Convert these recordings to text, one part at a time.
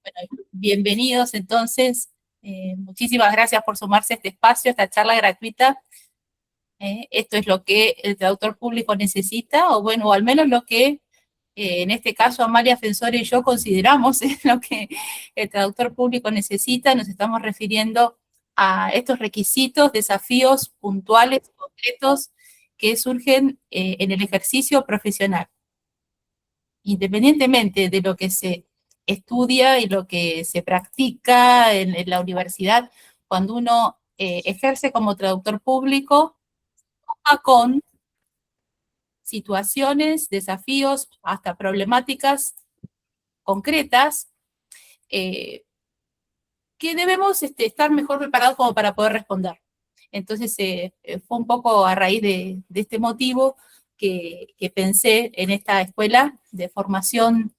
Bueno, bienvenidos entonces. Muchísimas gracias por sumarse a este espacio, a esta charla gratuita. Esto es lo que el traductor público necesita, o bueno, o al menos lo que en este caso Amalia Fensore y yo consideramos es lo que el traductor público necesita. Nos estamos refiriendo a estos requisitos, desafíos puntuales, concretos, que surgen en el ejercicio profesional. Independientemente de lo que se estudia y lo que se practica en la universidad, cuando uno ejerce como traductor público, con situaciones, desafíos, hasta problemáticas concretas, eh, que debemos estar mejor preparados como para poder responder. Entonces, fue un poco a raíz de este motivo que pensé en esta escuela de formación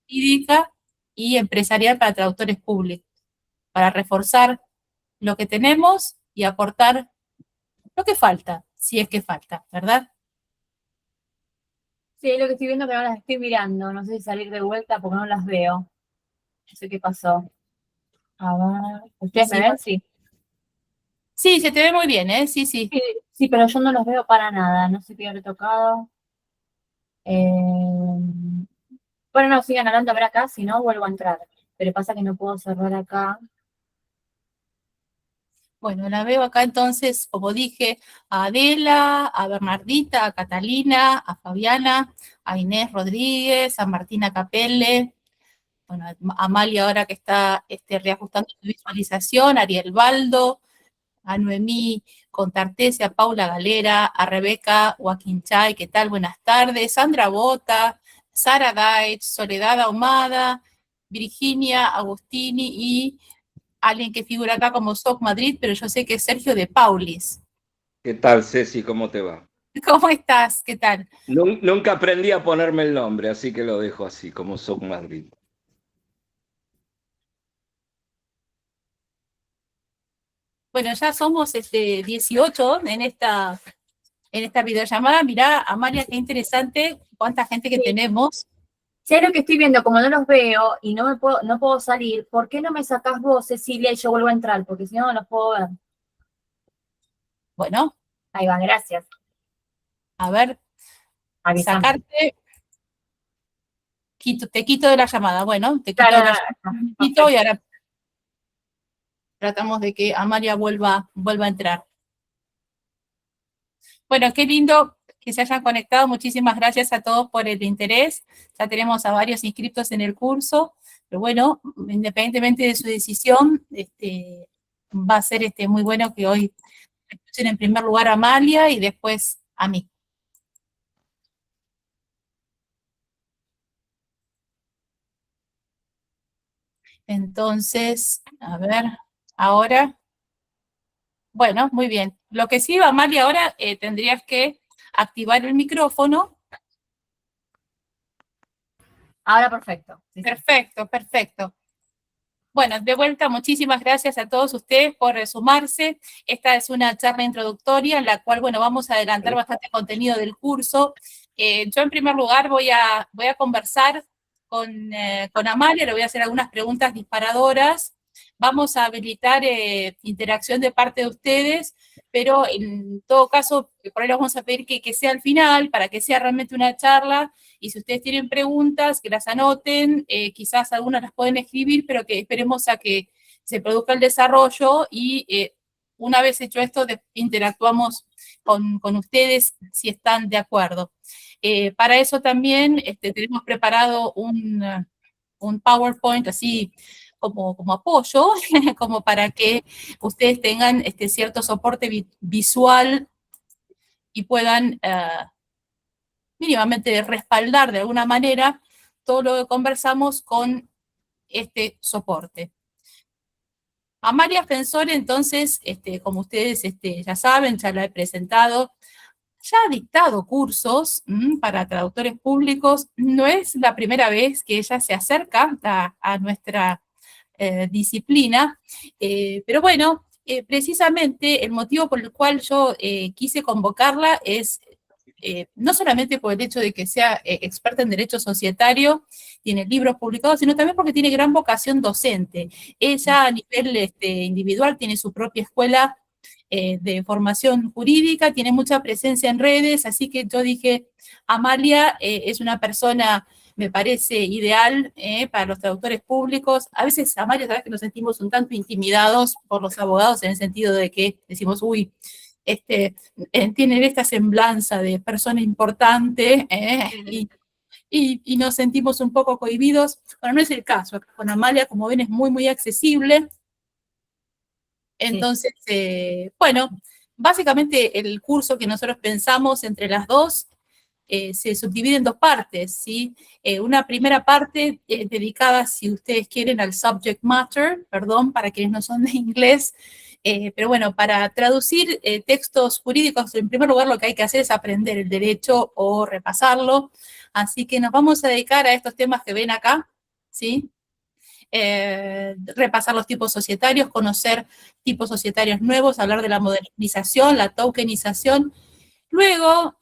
jurídica y empresarial para traductores públicos, para reforzar lo que tenemos y aportar lo que falta, si es que falta, ¿verdad? Sí, es lo que estoy viendo, pero no las estoy mirando. No sé si salir de vuelta porque no las veo. No sé qué pasó. A ver. ¿Ustedes me Sí, ven? Sí. sí, se te ve muy bien, ¿eh? Sí, sí. Sí, sí, pero yo no los veo para nada. No sé qué habré tocado. Bueno, no, sigan hablando a ver acá, si no vuelvo a entrar. Pero pasa que no puedo cerrar acá. Bueno, la veo acá entonces, como dije, a Adela, a Bernardita, a Catalina, a Fabiana, a Inés Rodríguez, a Martina Capelle, bueno, a Amalia ahora que está reajustando su visualización, a Ariel Baldo, a Noemí Contartese, a Paula Galera, a Rebeca Huaquinchay, ¿qué tal? Buenas tardes, Sandra Bota, Sara Daich, Soledad Ahumada, Virginia Agustini y alguien que figura acá como SOC Madrid, pero yo sé que es Sergio de Paulis. ¿Qué tal, Ceci? ¿Cómo te va? ¿Cómo estás? ¿Qué tal? Nunca aprendí a ponerme el nombre, así que lo dejo así, como Soc Madrid. Bueno, ya somos 18 en esta videollamada. Mirá, Amalia, qué interesante, cuánta gente que Sí. tenemos. Si es lo que estoy viendo, como no los veo y no puedo salir, ¿por qué no me sacás vos, Cecilia, y yo vuelvo a entrar? Porque si no, no los puedo ver. Bueno, Ahí va, gracias. a ver, Avísame. sacarte, te quito de la llamada. Bueno, te quito Claro, de no, la no, llamada un no, momentito y ahora tratamos de que Amalia vuelva a entrar. Bueno, qué lindo que se hayan conectado. Muchísimas gracias a todos por el interés. Ya tenemos a varios inscritos en el curso, pero bueno, independientemente de su decisión, va a ser muy bueno que hoy escuchen en primer lugar a Amalia y después a mí. Entonces, a ver, ahora, bueno, muy bien. Lo que sí, Amalia, ahora tendrías que activar el micrófono. ahora perfecto. Sí, sí. Perfecto, perfecto. Bueno, de vuelta, muchísimas gracias a todos ustedes por sumarse. Esta es una charla introductoria en la cual, bueno, vamos a adelantar bastante contenido del curso. Yo, en primer lugar, voy a conversar con Amalia, le voy a hacer algunas preguntas disparadoras. Vamos a habilitar interacción de parte de ustedes, pero en todo caso, por ahí les vamos a pedir que sea al final, para que sea realmente una charla. Y si ustedes tienen preguntas, que las anoten, quizás algunas las pueden escribir, pero que esperemos a que se produzca el desarrollo y una vez hecho esto, interactuamos con ustedes si están de acuerdo. Para eso también tenemos preparado un PowerPoint así como apoyo, como para que ustedes tengan cierto soporte visual y puedan mínimamente respaldar de alguna manera todo lo que conversamos con este soporte. Amalia Fensore, entonces, como ustedes ya saben, ya la he presentado, ya ha dictado cursos para traductores públicos. No es la primera vez que ella se acerca a nuestra disciplina, pero bueno, precisamente el motivo por el cual yo quise convocarla es no solamente por el hecho de que sea experta en derecho societario, tiene libros publicados, sino también porque tiene gran vocación docente. Ella a nivel individual tiene su propia escuela de formación jurídica, tiene mucha presencia en redes, así que yo dije, Amalia es una persona, me parece ideal para los traductores públicos. A veces, Amalia, sabes que nos sentimos un tanto intimidados por los abogados en el sentido de que decimos, uy, tienen esta semblanza de persona importante y nos sentimos un poco cohibidos. Bueno, no es el caso. Con Amalia, como ven, es muy, muy accesible. Entonces, bueno, básicamente el curso que nosotros pensamos entre las dos se subdivide en dos partes, ¿sí? Una primera parte dedicada, si ustedes quieren, al subject matter, perdón, para quienes no son de inglés, pero bueno, para traducir textos jurídicos, en primer lugar lo que hay que hacer es aprender el derecho o repasarlo, así que nos vamos a dedicar a estos temas que ven acá, ¿sí? Repasar los tipos societarios, conocer tipos societarios nuevos, hablar de la modernización, la tokenización. Luego,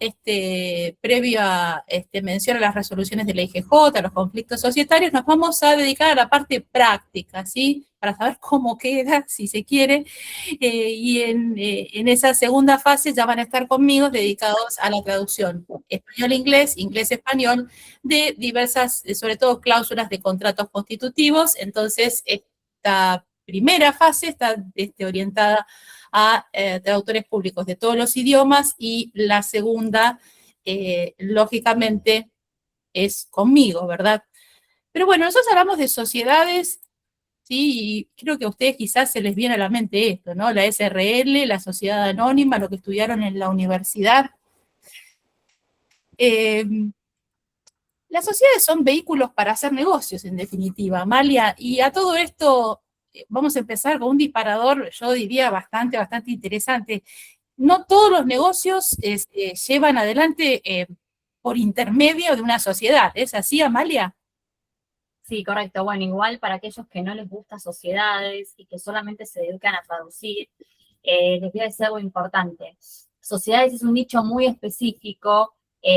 previo a mención a las resoluciones de la IGJ, a los conflictos societarios, nos vamos a dedicar a la parte práctica, ¿sí? Para saber cómo queda, si se quiere, y en esa segunda fase ya van a estar conmigo dedicados a la traducción español-inglés, inglés-español, de diversas, sobre todo cláusulas de contratos constitutivos. Entonces, esta primera fase está orientada a traductores públicos de todos los idiomas y la segunda, lógicamente, es conmigo, ¿verdad? Pero bueno, nosotros hablamos de sociedades, ¿sí? Y creo que a ustedes quizás se les viene a la mente esto, ¿no? La SRL, la sociedad anónima, lo que estudiaron en la universidad. Las sociedades son vehículos para hacer negocios, en definitiva, Amalia, y a todo esto vamos a empezar con un disparador, yo diría bastante interesante. No todos los negocios llevan adelante por intermedio de una sociedad, ¿es así, Amalia? Sí, correcto. Bueno, igual para aquellos que no les gustan sociedades y que solamente se dedican a traducir, les voy a decir algo importante. Sociedades es un nicho muy específico.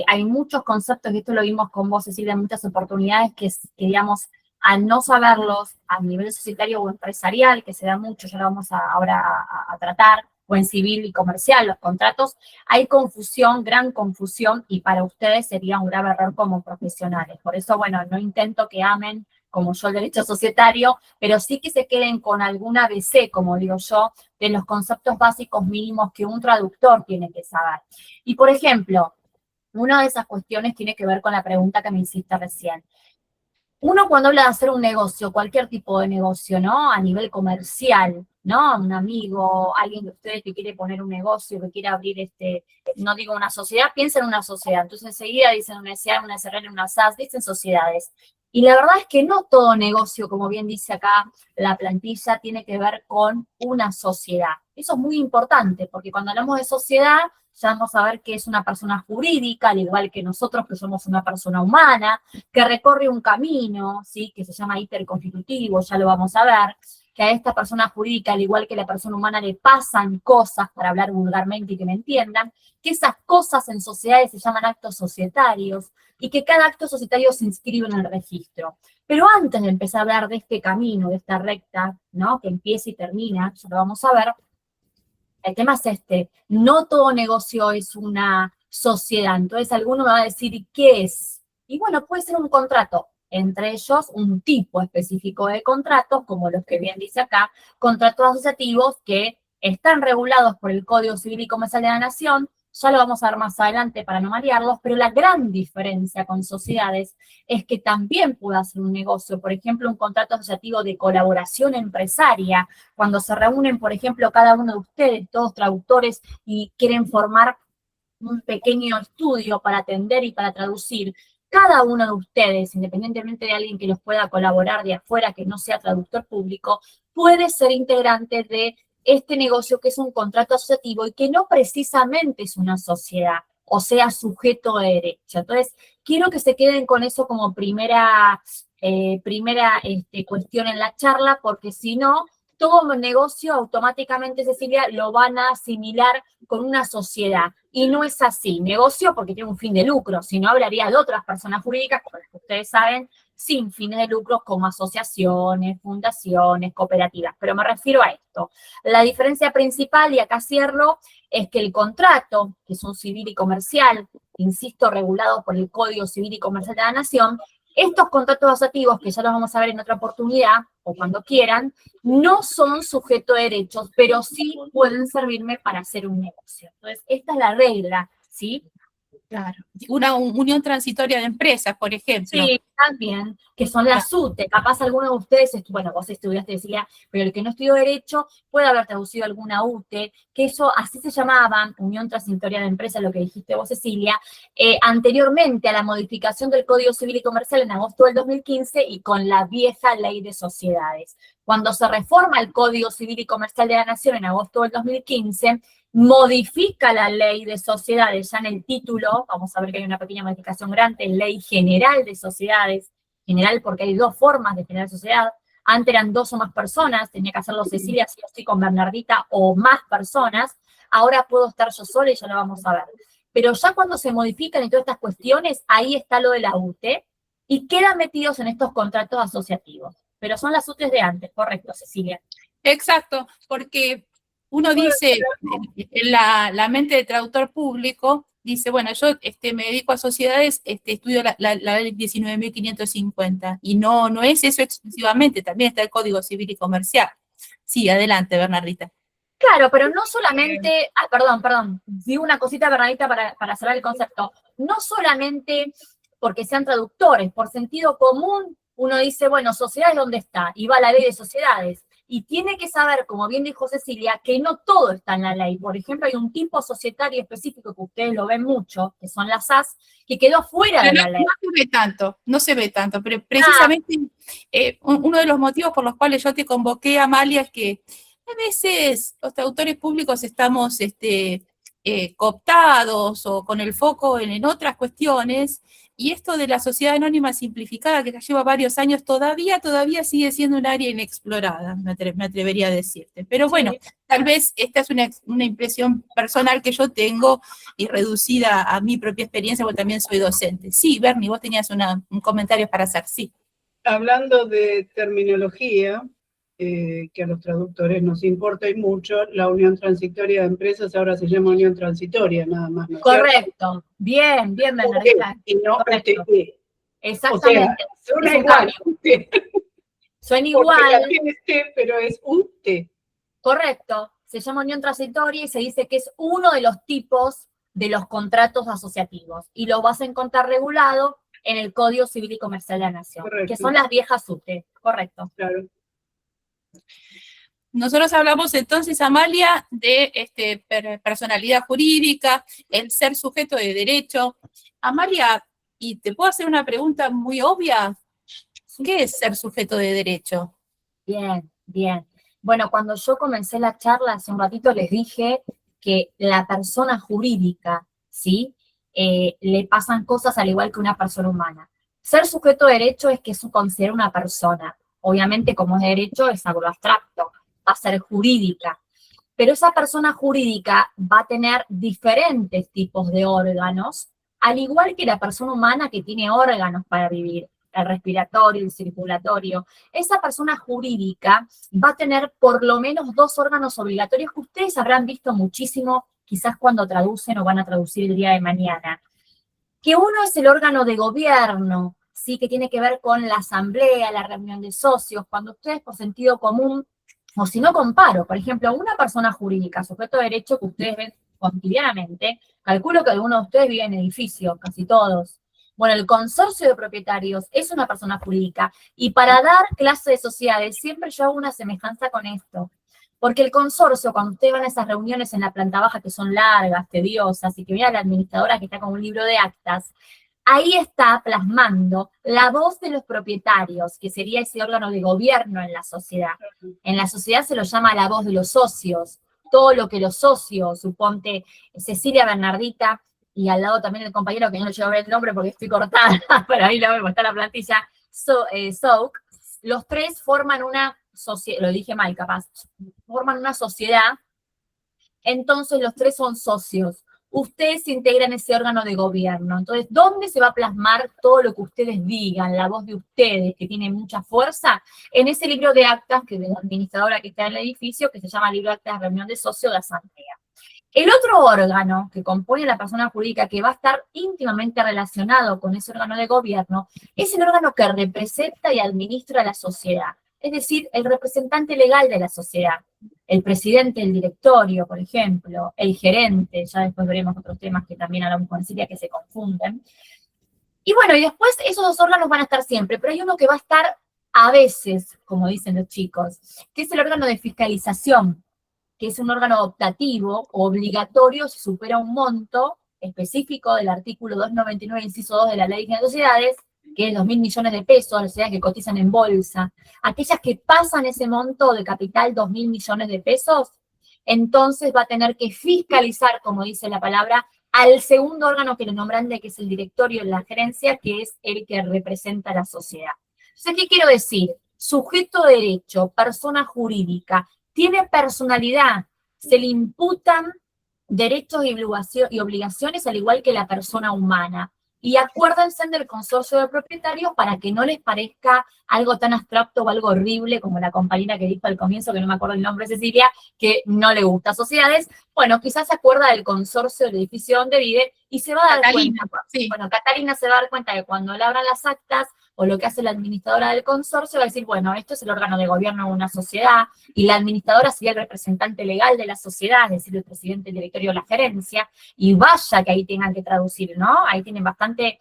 Hay muchos conceptos, y esto lo vimos con vos, Cecilia, muchas oportunidades que, digamos, al no saberlos a nivel societario o empresarial, que se da mucho, ya lo vamos ahora a tratar, o en civil y comercial, los contratos, hay confusión, gran confusión, y para ustedes sería un grave error como profesionales. Por eso, bueno, no intento que amen como yo el derecho societario, pero sí que se queden con alguna ABC, como digo yo, de los conceptos básicos mínimos que un traductor tiene que saber. Y, por ejemplo, una de esas cuestiones tiene que ver con la pregunta que me hiciste recién. Uno cuando habla de hacer un negocio, cualquier tipo de negocio, ¿no? A nivel comercial, ¿no? Un amigo, alguien de ustedes que quiere poner un negocio, que quiere abrir no digo una sociedad, piensa en una sociedad. Entonces enseguida dicen una SRL, una SRL, una SAS, dicen sociedades. Y la verdad es que no todo negocio, como bien dice acá la plantilla, tiene que ver con una sociedad. Eso es muy importante, porque cuando hablamos de sociedad, ya vamos a ver que es una persona jurídica, al igual que nosotros que somos una persona humana, que recorre un camino, ¿sí? Que se llama interconstitutivo, ya lo vamos a ver, que a esta persona jurídica, al igual que la persona humana, le pasan cosas, para hablar vulgarmente y que me entiendan, que esas cosas en sociedades se llaman actos societarios, y que cada acto societario se inscribe en el registro. Pero antes de empezar a hablar de este camino, de esta recta, ¿no? Que empieza y termina, ya lo vamos a ver, el tema es no todo negocio es una sociedad. Entonces alguno me va a decir, ¿y qué es? Y bueno, puede ser un contrato, entre ellos un tipo específico de contratos, como los que bien dice acá, contratos asociativos que están regulados por el Código Civil y Comercial de la Nación, ya lo vamos a ver más adelante para no marearlos, pero la gran diferencia con sociedades es que también puede hacer un negocio, por ejemplo, un contrato asociativo de colaboración empresaria, cuando se reúnen, por ejemplo, cada uno de ustedes, todos traductores, y quieren formar un pequeño estudio para atender y para traducir. Cada uno de ustedes, independientemente de alguien que los pueda colaborar de afuera, que no sea traductor público, puede ser integrante de este negocio que es un contrato asociativo y que no precisamente es una sociedad, o sea, sujeto de derecho. Entonces, quiero que se queden con eso como primera cuestión en la charla, porque si no, todo negocio automáticamente, Cecilia, lo van a asimilar con una sociedad. Y no es así. Negocio porque tiene un fin de lucro, si no hablaría de otras personas jurídicas, como las que ustedes saben, sin fines de lucro, como asociaciones, fundaciones, cooperativas. Pero me refiero a esto. La diferencia principal, y acá cierro, es que el contrato, que es un civil y comercial, insisto, regulado por el Código Civil y Comercial de la Nación, estos contratos asociativos, que ya los vamos a ver en otra oportunidad, o cuando quieran, no son sujeto de derechos, pero sí pueden servirme para hacer un negocio. Entonces, esta es la regla, ¿sí? Claro. Una unión transitoria de empresas, por ejemplo. Sí, también, que son las UTE. Capaz alguno de ustedes, bueno, vos estudiaste, decía, pero el que no estudió Derecho puede haber traducido alguna UTE, que eso así se llamaban, Unión Transitoria de Empresas, lo que dijiste vos, Cecilia, anteriormente a la modificación del Código Civil y Comercial en agosto del 2015 y con la vieja Ley de Sociedades. Cuando se reforma el Código Civil y Comercial de la Nación en agosto del 2015, modifica la Ley de Sociedades, ya en el título, vamos a ver que hay una pequeña modificación grande, Ley General de Sociedades, general porque hay dos formas de generar sociedad, antes eran dos o más personas, tenía que hacerlo Cecilia, sí o sí, con Bernardita, o más personas, ahora puedo estar yo sola y ya lo vamos a ver. Pero ya cuando se modifican y todas estas cuestiones, ahí está lo de la UTE, y quedan metidos en estos contratos asociativos. Pero son las UTEs de antes, correcto, Cecilia. Exacto, porque uno dice, en la mente del traductor público, dice, bueno, yo me dedico a sociedades, estudio la ley 19.550, y no es eso exclusivamente, también está el Código Civil y Comercial. Sí, adelante, Bernardita. Claro, pero no solamente, perdón, digo una cosita, Bernardita, para cerrar el concepto, no solamente porque sean traductores, por sentido común, uno dice, bueno, sociedades, ¿dónde está? Y va la ley de sociedades. Y tiene que saber, como bien dijo Cecilia, que no todo está en la ley. Por ejemplo, hay un tipo societario específico que ustedes lo ven mucho, que son las SAS, que quedó fuera de la ley. No se ve tanto, pero precisamente uno de los motivos por los cuales yo te convoqué, Amalia, es que a veces los traductores públicos estamos cooptados o con el foco en otras cuestiones, y esto de la sociedad anónima simplificada, que ya lleva varios años, todavía sigue siendo un área inexplorada, me atrevería a decirte. Pero bueno, sí, tal vez esta es una impresión personal que yo tengo y reducida a mi propia experiencia, porque también soy docente. Sí, Bernie, vos tenías un comentario para hacer, sí. Hablando de terminología, que a los traductores nos importa y mucho, la Unión Transitoria de Empresas ahora se llama Unión Transitoria, nada más, ¿no es correcto, cierto? Bien, Bernardita. Y no UTE. Exactamente. O sea, suena igual, UTE. Suena igual. Porque la tiene T, pero es UTE. Correcto. Se llama Unión Transitoria y se dice que es uno de los tipos de los contratos asociativos. Y lo vas a encontrar regulado en el Código Civil y Comercial de la Nación, correcto, que son las viejas UTE. Correcto. Claro. Nosotros hablamos entonces, Amalia, de personalidad jurídica, el ser sujeto de derecho. Amalia, ¿y te puedo hacer una pregunta muy obvia? ¿Qué es ser sujeto de derecho? Bien, bien. Bueno, cuando yo comencé la charla hace un ratito les dije que la persona jurídica, ¿sí? Le pasan cosas al igual que una persona humana. Ser sujeto de derecho es que se considera una persona. Obviamente, como es derecho, es algo abstracto, va a ser jurídica. Pero esa persona jurídica va a tener diferentes tipos de órganos, al igual que la persona humana que tiene órganos para vivir, el respiratorio, el circulatorio. Esa persona jurídica va a tener por lo menos dos órganos obligatorios que ustedes habrán visto muchísimo, quizás cuando traducen o van a traducir el día de mañana. Que uno es el órgano de gobierno, ¿sí? Que tiene que ver con la asamblea, la reunión de socios, cuando ustedes por sentido común, o si no comparo, por ejemplo, una persona jurídica, sujeto de derecho que ustedes ven cotidianamente, calculo que algunos de ustedes viven en edificios, casi todos. Bueno, el consorcio de propietarios es una persona jurídica, y para dar clase de sociedades siempre yo hago una semejanza con esto. Porque el consorcio, cuando ustedes van a esas reuniones en la planta baja que son largas, tediosas, y que viene la administradora que está con un libro de actas, ahí está plasmando la voz de los propietarios, que sería ese órgano de gobierno en la sociedad. En la sociedad se lo llama la voz de los socios. Todo lo que los socios, suponte Cecilia, Bernardita, y al lado también el compañero, que no le llevo a ver el nombre porque estoy cortada, pero ahí lo vemos, está la plantilla, Souk, los tres forman una lo dije mal capaz, forman una sociedad, entonces los tres son socios. Ustedes integran ese órgano de gobierno. Entonces, ¿dónde se va a plasmar todo lo que ustedes digan, la voz de ustedes, que tiene mucha fuerza? En ese libro de actas que de la administradora que está en el edificio, que se llama Libro de Actas de Reunión de Socios de Asamblea. El otro órgano que compone la persona jurídica, que va a estar íntimamente relacionado con ese órgano de gobierno, es el órgano que representa y administra a la sociedad. Es decir, el representante legal de la sociedad. El presidente del directorio, por ejemplo, el gerente, ya después veremos otros temas que también hablamos con Silvia que se confunden. Y bueno, y después esos dos órganos van a estar siempre, pero hay uno que va a estar a veces, como dicen los chicos, que es el órgano de fiscalización, que es un órgano optativo, obligatorio si supera un monto específico del artículo 299, inciso 2 de la Ley de Sociedades, que es 2.000 millones de pesos, las sociedades que cotizan en bolsa. Aquellas que pasan ese monto de capital, 2.000 millones de pesos, entonces va a tener que fiscalizar, como dice la palabra, al segundo órgano que le nombran, que es el directorio de la gerencia, que es el que representa a la sociedad. Entonces, ¿qué quiero decir? Sujeto de derecho, persona jurídica, tiene personalidad, se le imputan derechos y obligaciones al igual que la persona humana. Y acuérdense del consorcio de propietarios para que no les parezca algo tan abstracto o algo horrible como la compañera que dijo al comienzo, que no me acuerdo el nombre, Cecilia, que no le gusta sociedades. Bueno, quizás se acuerda del consorcio del edificio donde vive y se va a dar Catalina, cuenta. sí. Bueno, Catalina se va a dar cuenta que cuando le abran las actas o lo que hace la administradora del consorcio va a decir, bueno, esto es el órgano de gobierno de una sociedad y la administradora sería el representante legal de la sociedad, es decir, el presidente del directorio de la gerencia, y vaya que ahí tengan que traducir, ¿no? Ahí tienen bastante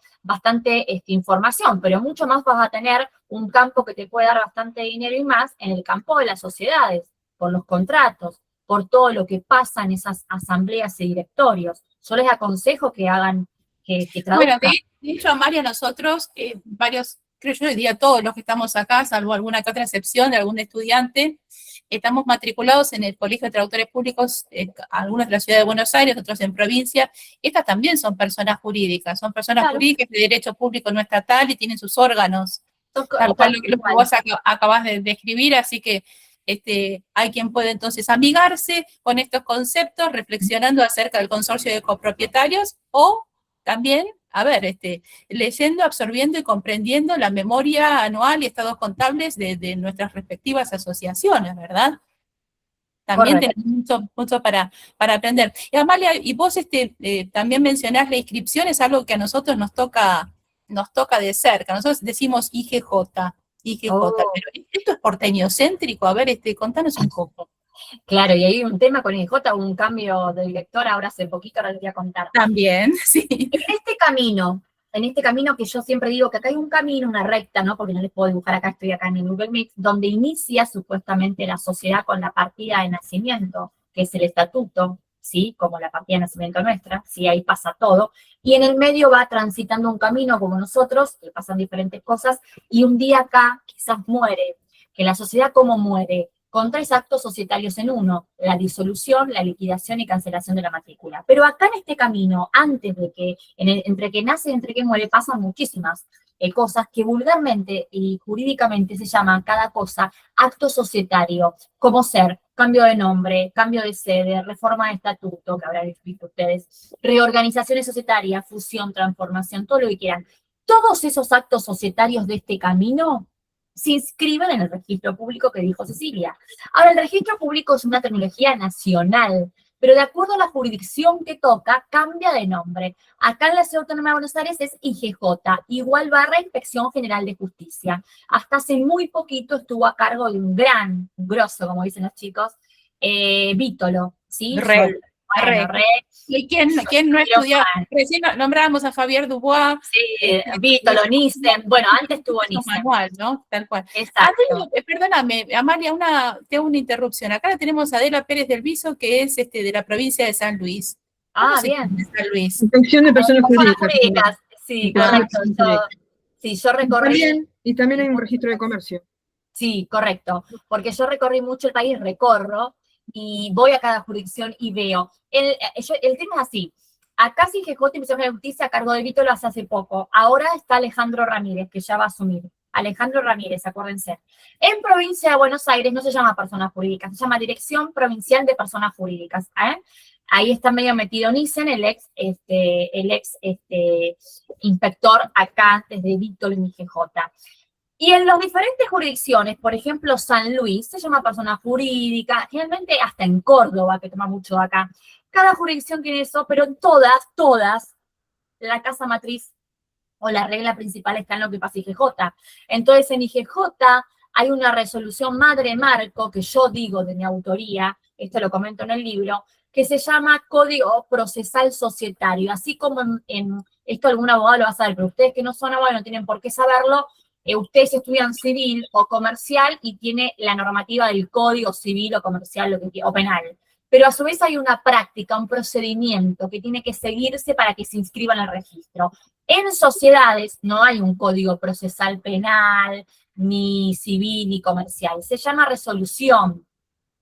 información, pero mucho más vas a tener un campo que te puede dar bastante dinero y más en el campo de las sociedades, por los contratos, por todo lo que pasa en esas asambleas y directorios. Yo les aconsejo que hagan, que traduzcan. Bueno, de hecho, Amalia, nosotros, varios, creo yo, diría todos los que estamos acá, salvo alguna que otra excepción de algún estudiante, estamos matriculados en el Colegio de Traductores Públicos, algunos de la ciudad de Buenos Aires, otros en provincia. Estas también son personas jurídicas, jurídicas de derecho público no estatal y tienen sus órganos, tal cual lo que vos acabás de describir, así que hay quien puede entonces amigarse con estos conceptos, reflexionando acerca del consorcio de copropietarios, o también, a ver, leyendo, absorbiendo y comprendiendo la memoria anual y estados contables de nuestras respectivas asociaciones, ¿verdad? También tenemos mucho para aprender. Y Amalia, y vos también mencionás la inscripción, es algo que a nosotros nos toca de cerca. Nosotros decimos IGJ, pero esto es porteñocéntrico. A ver, contanos un poco. Claro, y hay un tema con IJ, un cambio de director ahora hace poquito, ahora les voy a contar. También, sí. En este camino que yo siempre digo que acá hay un camino, una recta, ¿no? Porque no les puedo dibujar acá, estoy acá en el Google Meet, donde inicia supuestamente la sociedad con la partida de nacimiento, que es el estatuto, ¿sí? Como la partida de nacimiento nuestra, ¿sí? Ahí pasa todo. Y en el medio va transitando un camino como nosotros, que pasan diferentes cosas, y un día acá quizás muere. Que la sociedad, ¿cómo muere? Con 3 actos societarios en uno, la disolución, la liquidación y cancelación de la matrícula. Pero acá en este camino, antes de que, entre que nace y entre que muere, pasan muchísimas cosas que vulgarmente y jurídicamente se llaman cada cosa acto societario, como ser cambio de nombre, cambio de sede, reforma de estatuto, que habrán visto ustedes, reorganizaciones societarias, fusión, transformación, todo lo que quieran. Todos esos actos societarios de este camino se inscriben en el registro público que dijo Cecilia. Ahora, el registro público es una terminología nacional, pero de acuerdo a la jurisdicción que toca, cambia de nombre. Acá en la Ciudad Autónoma de Buenos Aires es IGJ, igual / Inspección General de Justicia. Hasta hace muy poquito estuvo a cargo de un grosso, como dicen los chicos, Vítolo, ¿sí? ¿Y quién no estudió? Recién nombrábamos a Javier Dubois. Sí, Vítolo, Nissen. Bueno, antes tuvo Nissen. Manual, ¿no? Tal cual. Exacto. Perdóname, Amalia, tengo una interrupción. Acá tenemos a Adela Pérez del Viso, que es de la provincia de San Luis. Bien. De San Luis. Inspección de personas jurídicas. Sí, correcto. Yo recorrí. Y también hay un registro de comercio. Sí, correcto. Porque yo recorrí mucho el país, recorro, y voy a cada jurisdicción y veo. El tema es así. Acá sí IGJ, Inspección de Justicia, a cargo de Vítolo hace poco. Ahora está Alejandro Ramírez, que ya va a asumir. Alejandro Ramírez, acuérdense. En provincia de Buenos Aires no se llama persona jurídica, se llama Dirección Provincial de Personas Jurídicas. Ahí está medio metido Nissen, el ex inspector acá desde Víctor y IGJ. Y en las diferentes jurisdicciones, por ejemplo, San Luis, se llama persona jurídica, generalmente hasta en Córdoba, que toma mucho de acá. Cada jurisdicción tiene eso, pero todas, la casa matriz o la regla principal está en lo que pasa IGJ. Entonces, en IGJ hay una resolución madre marco, que yo digo de mi autoría, esto lo comento en el libro, que se llama Código Procesal Societario. Así como esto algún abogado lo va a saber, pero ustedes que no son abogados no tienen por qué saberlo. Ustedes estudian civil o comercial y tiene la normativa del código civil o comercial o penal. Pero a su vez hay una práctica, un procedimiento que tiene que seguirse para que se inscriba en el registro. En sociedades no hay un código procesal penal, ni civil, ni comercial. Se llama resolución.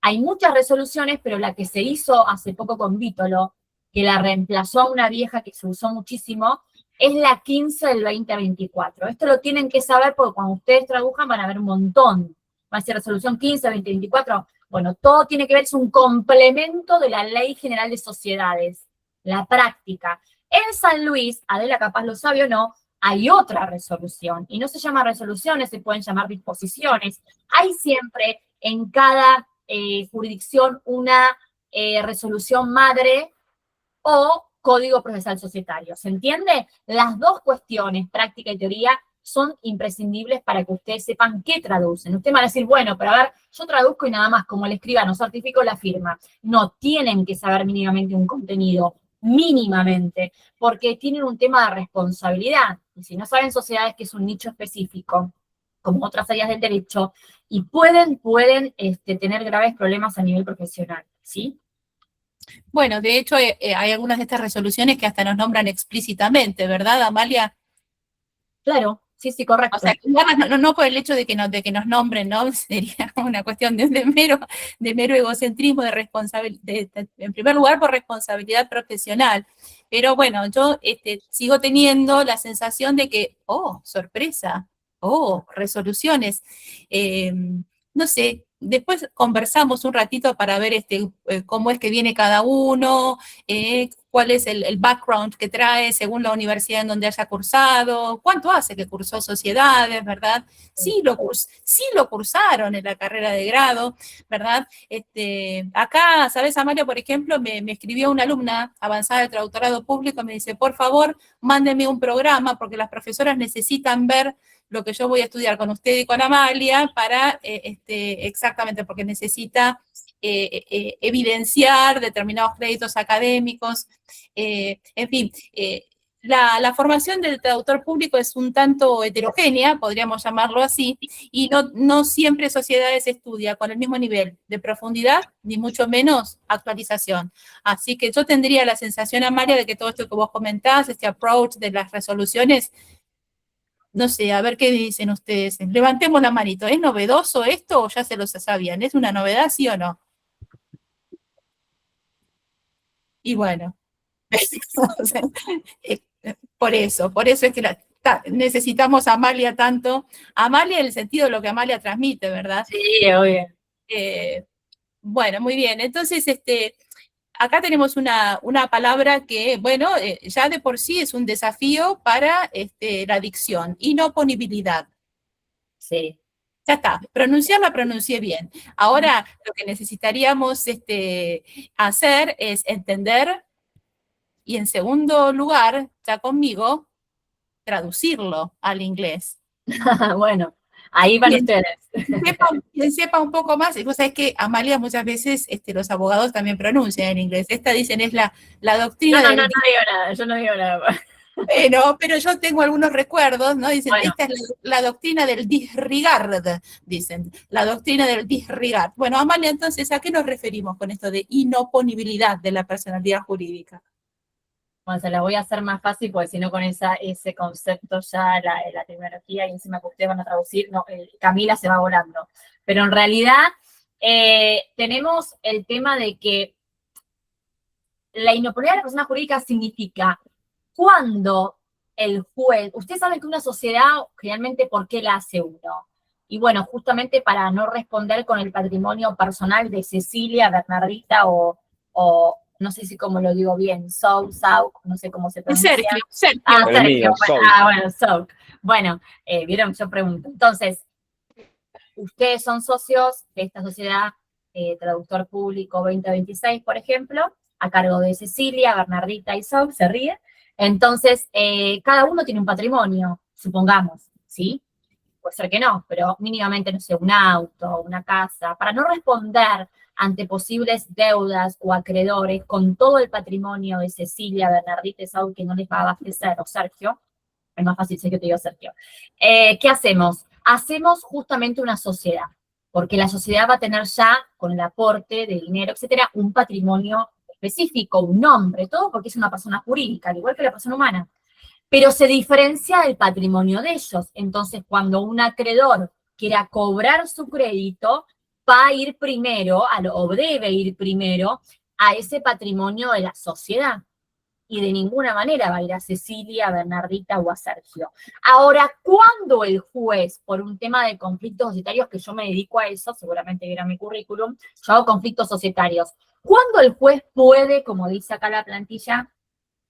Hay muchas resoluciones, pero la que se hizo hace poco con Vítolo, que la reemplazó a una vieja que se usó muchísimo, es la 15 del 2024. Esto lo tienen que saber porque cuando ustedes tradujan van a ver un montón. Va a ser resolución 15, 2024. Bueno, todo tiene que ver, es un complemento de la Ley General de Sociedades, la práctica. En San Luis, Adela capaz lo sabe o no, hay otra resolución. Y no se llama resoluciones, se pueden llamar disposiciones. Hay siempre en cada jurisdicción una resolución madre o Código Procesal Societario. ¿Se entiende? Las dos cuestiones, práctica y teoría, son imprescindibles para que ustedes sepan qué traducen. Ustedes van a decir, bueno, pero a ver, yo traduzco y nada más, como el escribano, certifico la firma. No, tienen que saber mínimamente un contenido, mínimamente, porque tienen un tema de responsabilidad. Y si no saben sociedades, que es un nicho específico, como otras áreas del derecho, y pueden tener graves problemas a nivel profesional, ¿sí? Bueno, de hecho, hay algunas de estas resoluciones que hasta nos nombran explícitamente, ¿verdad, Amalia? Claro, sí, correcto. O sea, no por el hecho de que nos nombren, ¿no? Sería una cuestión de mero egocentrismo, en primer lugar por responsabilidad profesional. Pero bueno, yo sigo teniendo la sensación de que, sorpresa, resoluciones. No sé, después conversamos un ratito para ver cómo es que viene cada uno, cuál es el background que trae según la universidad en donde haya cursado, cuánto hace que cursó sociedades, ¿verdad? Sí lo cursaron en la carrera de grado, ¿verdad? Acá, ¿sabes, Amalia? Por ejemplo, me escribió una alumna avanzada del traductorado público, me dice, por favor, mándeme un programa porque las profesoras necesitan ver lo que yo voy a estudiar con usted y con Amalia para, exactamente, porque necesita evidenciar determinados créditos académicos, en fin, la formación del traductor público es un tanto heterogénea, podríamos llamarlo así, y no siempre sociedades estudia con el mismo nivel de profundidad, ni mucho menos actualización. Así que yo tendría la sensación, Amalia, de que todo esto que vos comentás, este approach de las resoluciones, no sé, a ver qué dicen ustedes. Levantemos la manito. ¿Es novedoso esto o ya se lo sabían? ¿Es una novedad, sí o no? Y bueno, por eso es que necesitamos a Amalia tanto. Amalia en el sentido de lo que Amalia transmite, ¿verdad? Sí, obvio. Bueno, muy bien. Entonces, acá tenemos una palabra que, bueno, ya de por sí es un desafío para la dicción, inoponibilidad. Sí. Ya está, pronunciarla pronuncié bien. Ahora lo que necesitaríamos hacer es entender y en segundo lugar, ya conmigo, traducirlo al inglés. Bueno, ahí van ustedes. Quien sepa un poco más, y vos sabés que Amalia muchas veces los abogados también pronuncian en inglés. Esta dicen es la doctrina No del... digo nada, yo no digo nada. Bueno, pero yo tengo algunos recuerdos, ¿no? Dicen, Bueno. esta es la doctrina del disregard, dicen, la doctrina del disregard. Bueno, Amalia, entonces, ¿a qué nos referimos con esto de inoponibilidad de la personalidad jurídica? Bueno, se la voy a hacer más fácil porque si no con ese concepto ya la terminología y encima que ustedes van a traducir, no, Camila se va volando. Pero en realidad tenemos el tema de que la inoponibilidad de la persona jurídica significa cuando el juez, ustedes saben que una sociedad, generalmente, ¿por qué la hace uno? Y bueno, justamente para no responder con el patrimonio personal de Cecilia, Bernardita o no sé si cómo lo digo bien, Sau, no sé cómo se pronuncia. Sergio. Ah, El Sergio. mío, Bueno, Sau. bueno, Sau. Bueno, vieron, yo pregunto. Entonces, ustedes son socios de esta sociedad, Traductor Público 2026, por ejemplo, a cargo de Cecilia, Bernardita y Sau, se ríe. Entonces, cada uno tiene un patrimonio, supongamos, ¿sí? Puede ser que no, pero mínimamente, no sé, un auto, una casa, para no responder ante posibles deudas o acreedores con todo el patrimonio de Cecilia, Bernardita y Sau que no les va a abastecer, o Sergio, es más fácil, sé que te digo Sergio. ¿Qué hacemos? Hacemos justamente una sociedad, porque la sociedad va a tener ya, con el aporte de dinero, etcétera, un patrimonio específico, un nombre, todo porque es una persona jurídica, al igual que la persona humana. Pero se diferencia del patrimonio de ellos. Entonces, cuando un acreedor quiera cobrar su crédito, va a ir primero, o debe ir primero, a ese patrimonio de la sociedad. Y de ninguna manera va a ir a Cecilia, a Bernardita o a Sergio. Ahora, cuando el juez, por un tema de conflictos societarios, que yo me dedico a eso, seguramente vieron mi currículum, yo hago conflictos societarios, cuando el juez puede, como dice acá la plantilla,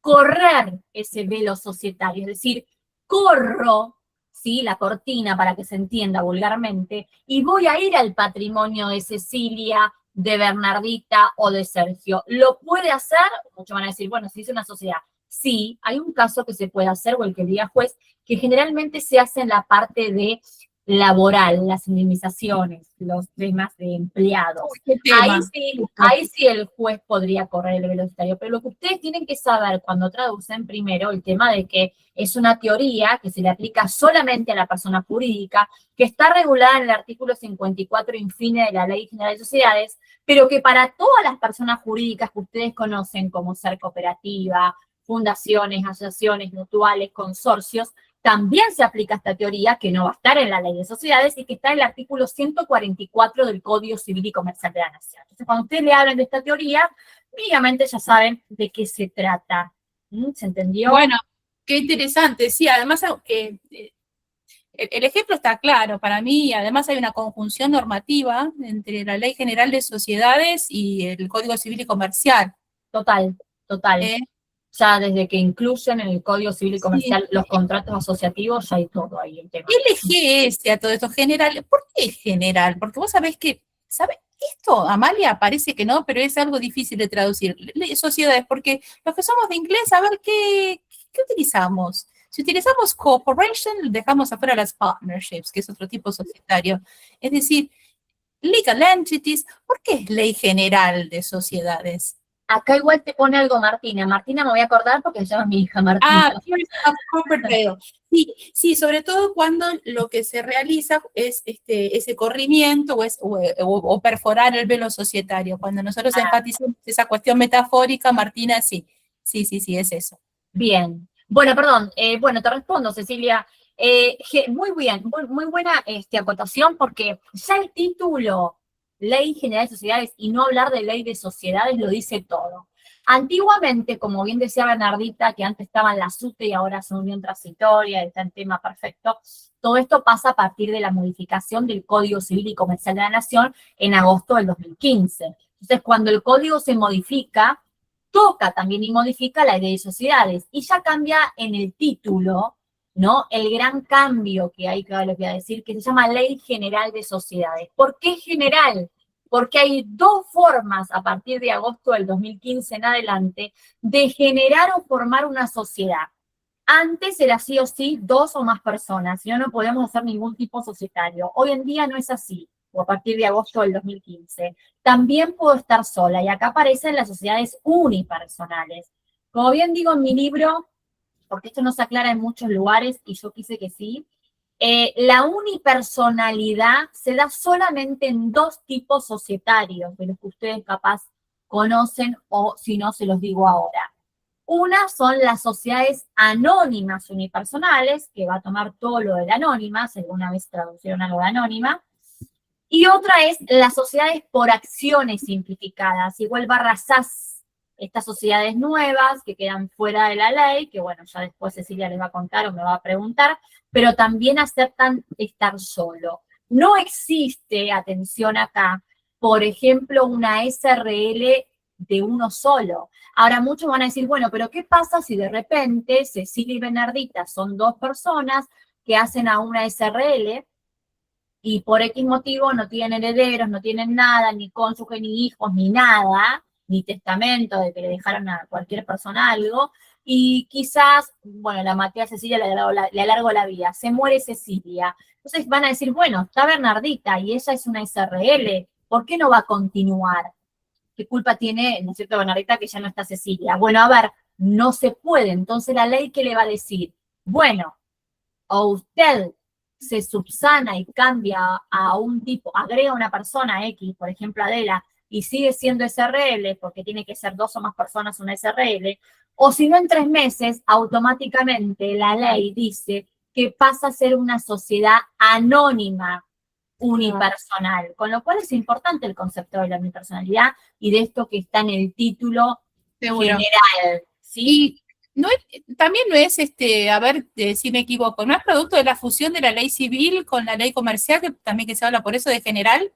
correr ese velo societario, es decir, corro, ¿sí?, la cortina para que se entienda vulgarmente, y voy a ir al patrimonio de Cecilia, de Bernardita o de Sergio. ¿Lo puede hacer? Muchos van a decir, bueno, si es una sociedad. Sí, hay un caso que se puede hacer, o el que diga juez, que generalmente se hace en la parte de laboral, las indemnizaciones, los temas de empleados. Ahí sí el juez podría correr el velo societario, pero lo que ustedes tienen que saber cuando traducen primero, el tema de que es una teoría que se le aplica solamente a la persona jurídica, que está regulada en el artículo 54 infine de la Ley General de Sociedades, pero que para todas las personas jurídicas que ustedes conocen, como ser cooperativa, fundaciones, asociaciones, mutuales, consorcios, también se aplica esta teoría, que no va a estar en la Ley de Sociedades y que está en el artículo 144 del Código Civil y Comercial de la Nación. Entonces, cuando ustedes le hablan de esta teoría, obviamente ya saben de qué se trata. ¿Se entendió? Bueno, qué interesante. Sí, además, el ejemplo está claro para mí, y además hay una conjunción normativa entre la Ley General de Sociedades y el Código Civil y Comercial. Total. Ya desde que incluyen en el Código Civil y Comercial los contratos asociativos, ya hay todo ahí el tema. LGS a todo esto, general. ¿Por qué general? Porque vos sabés que, ¿sabes? Esto, Amalia, parece que no, pero es algo difícil de traducir. Sociedades, porque los que somos de inglés, a ver, ¿qué utilizamos? Si utilizamos corporation, dejamos afuera las partnerships, que es otro tipo societario. Es decir, legal entities, ¿por qué es ley general de sociedades? Acá igual te pone algo Martina. Martina me voy a acordar porque se llama mi hija Martina. Sí, sobre todo cuando lo que se realiza es ese corrimiento o perforar el velo societario. Cuando nosotros enfatizamos esa cuestión metafórica, Martina, sí, es eso. Bien. Bueno, perdón. Bueno, te respondo, Cecilia. Muy bien, muy buena acotación, porque ya el título Ley General de Sociedades y no hablar de Ley de Sociedades lo dice todo. Antiguamente, como bien decía Bernardita, que antes estaban la SUTE y ahora son unión transitoria, está en tema perfecto, todo esto pasa a partir de la modificación del Código Civil y Comercial de la Nación en agosto del 2015. Entonces, cuando el código se modifica, toca también y modifica la Ley de Sociedades, y ya cambia en el título, ¿no? El gran cambio que hay, que les voy a decir, que se llama Ley General de Sociedades. ¿Por qué general? Porque hay dos formas, a partir de agosto del 2015 en adelante, de generar o formar una sociedad. Antes era sí o sí 2 o más personas, si no, no podemos hacer ningún tipo societario. Hoy en día no es así, o a partir de agosto del 2015. También puedo estar sola, y acá aparecen las sociedades unipersonales. Como bien digo en mi libro, porque esto no se aclara en muchos lugares, y yo quise que sí, la unipersonalidad se da solamente en 2 tipos societarios, de los que ustedes capaz conocen, o si no, se los digo ahora. Una son las sociedades anónimas unipersonales, que va a tomar todo lo de la anónima, si alguna vez traducieron algo de anónima, y otra es las sociedades por acciones simplificadas, igual /SAS, estas sociedades nuevas que quedan fuera de la ley, que bueno, ya después Cecilia les va a contar o me va a preguntar, pero también aceptan estar solo. No existe, atención acá, por ejemplo, una SRL de uno solo. Ahora muchos van a decir, bueno, pero ¿qué pasa si de repente Cecilia y Bernardita son dos personas que hacen a una SRL y por X motivo no tienen herederos, no tienen nada, ni cónyuge, ni hijos, ni nada, ni testamento de que le dejaron a cualquier persona algo, y quizás, bueno, la maté a Cecilia, le alargo la vida, se muere Cecilia. Entonces van a decir, bueno, está Bernardita y ella es una SRL, ¿por qué no va a continuar? ¿Qué culpa tiene, no es cierto, Bernardita, que ya no está Cecilia? Bueno, a ver, no se puede. Entonces la ley, ¿qué le va a decir? Bueno, o usted se subsana y cambia a un tipo, agrega una persona X, por ejemplo Adela, y sigue siendo SRL, porque tiene que ser 2 o más personas una SRL, o si no en 3 meses, automáticamente la ley dice que pasa a ser una sociedad anónima, unipersonal, con lo cual es importante el concepto de la unipersonalidad y de esto que está en el título Seguro. general, ¿sí? Y también no es, a ver si me equivoco, ¿no es producto de la fusión de la ley civil con la ley comercial, que también que se habla por eso de general?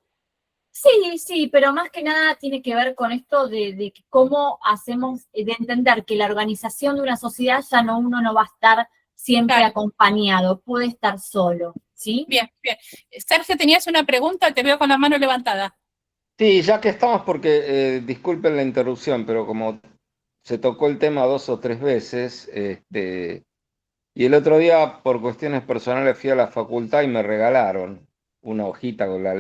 Sí, pero más que nada tiene que ver con esto de cómo hacemos, de entender que la organización de una sociedad ya no, uno no va a estar siempre Claro. acompañado, puede estar solo, ¿sí? Bien, bien. Sergio, tenías una pregunta, te veo con la mano levantada. Sí, ya que estamos, porque disculpen la interrupción, pero como se tocó el tema 2 o 3 veces, y el otro día por cuestiones personales fui a la facultad y me regalaron una hojita con la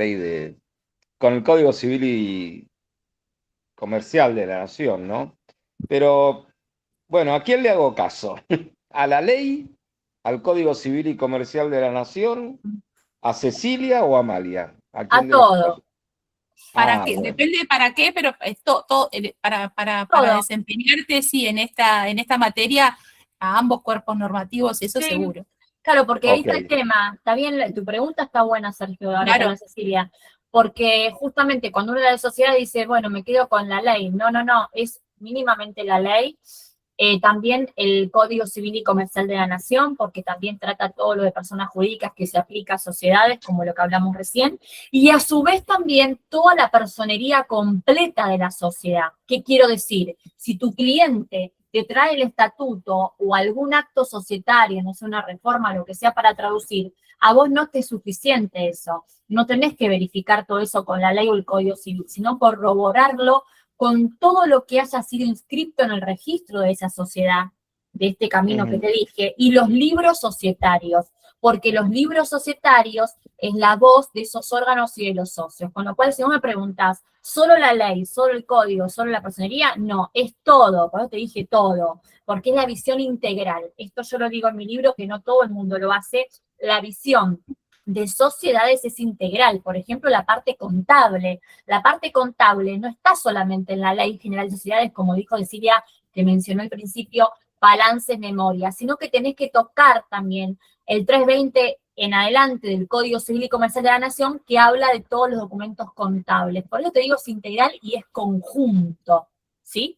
con el Código Civil y Comercial de la Nación, ¿no? Pero, bueno, ¿a quién le hago caso? ¿A la ley? ¿Al Código Civil y Comercial de la Nación? ¿A Cecilia o a Amalia? ¿A A quién de las todo. tres? ¿Para Ah, qué? bueno. Depende de para qué, pero para Todo. desempeñarte, sí, en esta materia, a ambos cuerpos normativos, eso Sí. seguro. Claro, porque ahí Ok. está el tema. Está bien, tu pregunta está buena, Sergio, ahora Claro. para Cecilia. Porque justamente cuando uno de la sociedad dice, bueno, me quedo con la ley. No, es mínimamente la ley. También el Código Civil y Comercial de la Nación, porque también trata todo lo de personas jurídicas que se aplica a sociedades, como lo que hablamos recién. Y a su vez también toda la personería completa de la sociedad. ¿Qué quiero decir? Si tu cliente te trae el estatuto o algún acto societario, no sé, una reforma, lo que sea para traducir, a vos no te es suficiente eso. No tenés que verificar todo eso con la ley o el Código Civil, sino corroborarlo con todo lo que haya sido inscrito en el registro de esa sociedad, de este camino que te dije, y los libros societarios, porque los libros societarios es la voz de esos órganos y de los socios. Con lo cual, si vos me preguntás, ¿solo la ley, solo el código, solo la personería? No, es todo, por eso te dije todo, porque es la visión integral. Esto yo lo digo en mi libro, que no todo el mundo lo hace. La visión de sociedades es integral. Por ejemplo, la parte contable. La parte contable no está solamente en la Ley General de Sociedades, como dijo Cecilia, que mencionó al principio, balances, memoria, sino que tenés que tocar también el 320 en adelante del Código Civil y Comercial de la Nación, que habla de todos los documentos contables. Por eso te digo, es integral y es conjunto, ¿sí?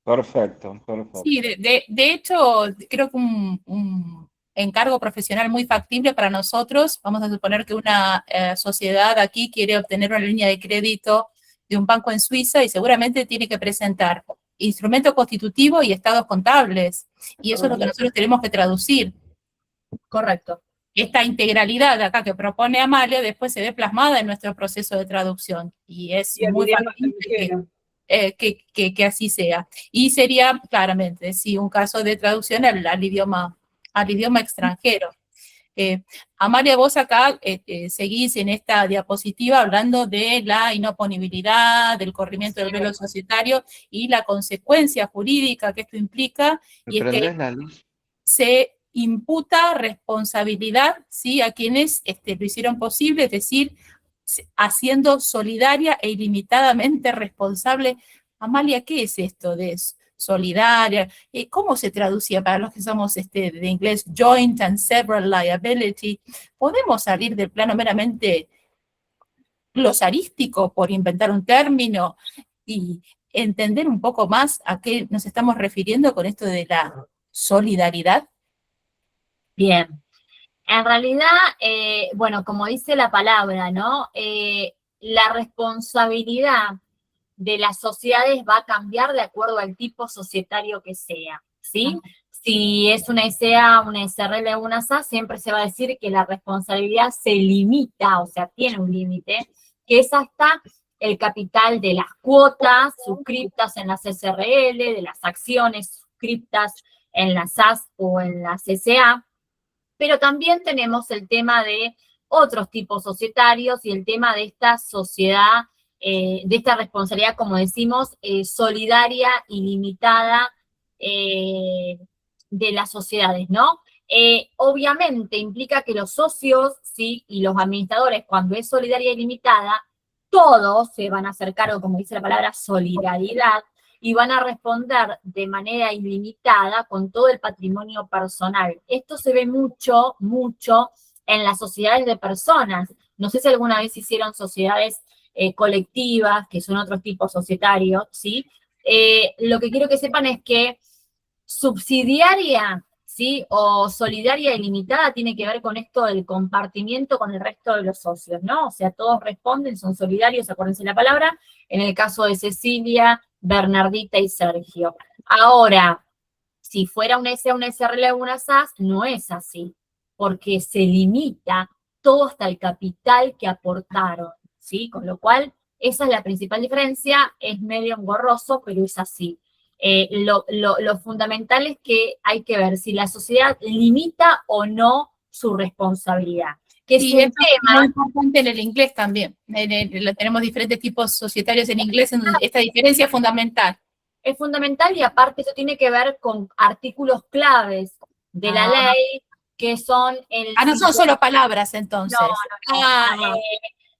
Perfecto. Sí, de hecho, creo que un encargo profesional muy factible para nosotros, vamos a suponer que una sociedad aquí quiere obtener una línea de crédito de un banco en Suiza y seguramente tiene que presentar instrumento constitutivo y estados contables, y eso es lo que nosotros tenemos que traducir. Correcto. Esta integralidad acá que propone Amalia después se ve plasmada en nuestro proceso de traducción, y es Y el muy idioma factible extranjero. que así sea. Y sería claramente, sí, un caso de traducción al idioma extranjero. Amalia, vos acá seguís en esta diapositiva hablando de la inoponibilidad, del corrimiento del velo societario y la consecuencia jurídica que esto implica, y es que la luz? se imputa responsabilidad, ¿sí?, a quienes lo hicieron posible, es decir, haciendo solidaria e ilimitadamente responsable. Amalia, ¿qué es esto de solidaria? ¿Cómo se traducía para los que somos de inglés joint and several liability? ¿Podemos salir del plano meramente glosarístico por inventar un término y entender un poco más a qué nos estamos refiriendo con esto de la solidaridad? Bien. En realidad, bueno, como dice la palabra, ¿no? La responsabilidad de las sociedades va a cambiar de acuerdo al tipo societario que sea, ¿sí? Si es una SA, una SRL o una SA, siempre se va a decir que la responsabilidad se limita, o sea, tiene un límite, que es hasta el capital de las cuotas suscriptas en las SRL, de las acciones suscriptas en las SAS o en las SA, pero también tenemos el tema de otros tipos societarios y el tema de esta sociedad, de esta responsabilidad, como decimos, solidaria y limitada de las sociedades, ¿no? Obviamente implica que los socios, ¿sí? Y los administradores, cuando es solidaria y limitada, todos se van a hacer cargo, como dice la palabra, solidaridad, y van a responder de manera ilimitada con todo el patrimonio personal. Esto se ve mucho, mucho en las sociedades de personas. No sé si alguna vez hicieron sociedades colectivas, que son otros tipos societarios, ¿sí? Lo que quiero que sepan es que subsidiaria, ¿sí? O solidaria ilimitada tiene que ver con esto del compartimiento con el resto de los socios, ¿no? O sea, todos responden, son solidarios, acuérdense la palabra, en el caso de Cecilia, Bernardita y Sergio. Ahora, si fuera una SA, una SRL o una SAS, no es así, porque se limita todo hasta el capital que aportaron, ¿sí? Con lo cual, esa es la principal diferencia, es medio engorroso, pero es así. Lo fundamental es que hay que ver si la sociedad limita o no su responsabilidad. Que Sí, es un esto es tema muy importante en el inglés también. Tenemos diferentes tipos societarios en inglés, en donde esta diferencia es fundamental. es fundamental y aparte eso tiene que ver con artículos claves de la ley que son el... No son solo palabras entonces. No.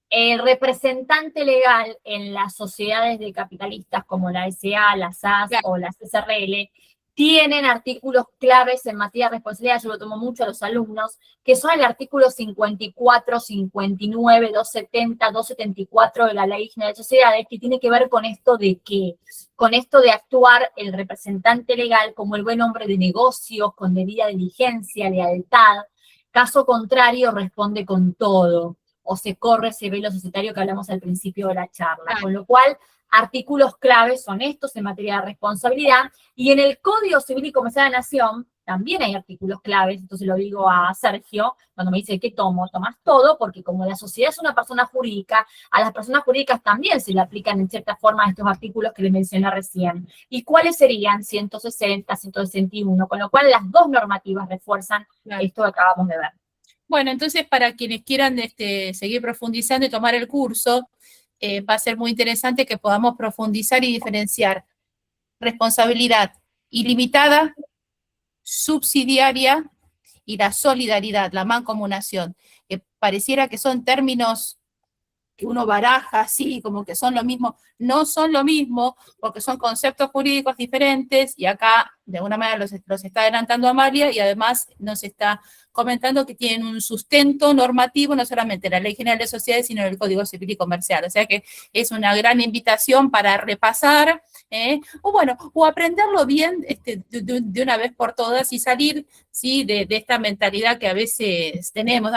El representante legal en las sociedades de capitalistas como la SA, la SAS o la SRL tienen artículos claves en materia de responsabilidad, yo lo tomo mucho a los alumnos, que son el artículo 54, 59, 270, 274 de la Ley General de Sociedades, que tiene que ver con esto de qué, con esto de actuar el representante legal como el buen hombre de negocios, con debida diligencia, lealtad. Caso contrario, responde con todo, o se corre ese velo societario que hablamos al principio de la charla. Con lo cual, artículos claves son estos en materia de responsabilidad, y en el Código Civil y Comercial de la Nación también hay artículos claves, entonces lo digo a Sergio, cuando me dice, ¿qué tomo? Tomás todo, porque como la sociedad es una persona jurídica, a las personas jurídicas también se le aplican en cierta forma estos artículos que les mencioné recién. ¿Y cuáles serían? 160, 161, con lo cual las dos normativas refuerzan esto que acabamos de ver. Bueno, entonces para quienes quieran seguir profundizando y tomar el curso, va a ser muy interesante que podamos profundizar y diferenciar responsabilidad ilimitada, subsidiaria y la solidaridad, la mancomunación, que pareciera que son términos que uno baraja así, como que son lo mismo. No son lo mismo, porque son conceptos jurídicos diferentes, y acá de alguna manera los está adelantando Amalia, y además nos está comentando que tienen un sustento normativo, no solamente en la Ley General de Sociedades, sino en el Código Civil y Comercial. O sea que es una gran invitación para repasar, o aprenderlo bien de una vez por todas y salir, ¿sí? de esta mentalidad que a veces tenemos,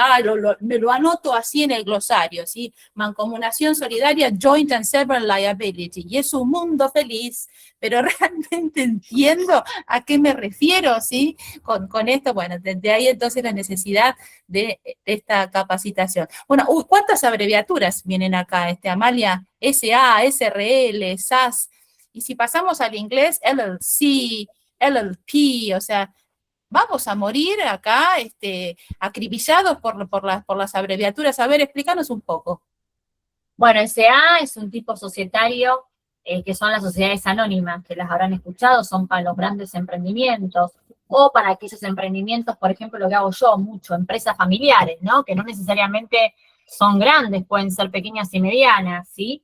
me lo anoto así en el glosario, ¿sí? Mancomunación solidaria, joint and several liability, y es un mundo feliz, pero realmente entiendo a qué me refiero, ¿sí? Con esto, bueno, desde ahí entonces la necesidad de esta capacitación. Bueno, ¿cuántas abreviaturas vienen acá, Amalia? SA, SRL, SAS, y si pasamos al inglés, LLC, LLP, o sea, vamos a morir acá acribillados por las abreviaturas. A ver, explícanos un poco. Bueno, SA es un tipo societario que son las sociedades anónimas, que las habrán escuchado, son para los grandes emprendimientos, o para aquellos emprendimientos, por ejemplo, lo que hago yo mucho, empresas familiares, ¿no? Que no necesariamente son grandes, pueden ser pequeñas y medianas, ¿sí?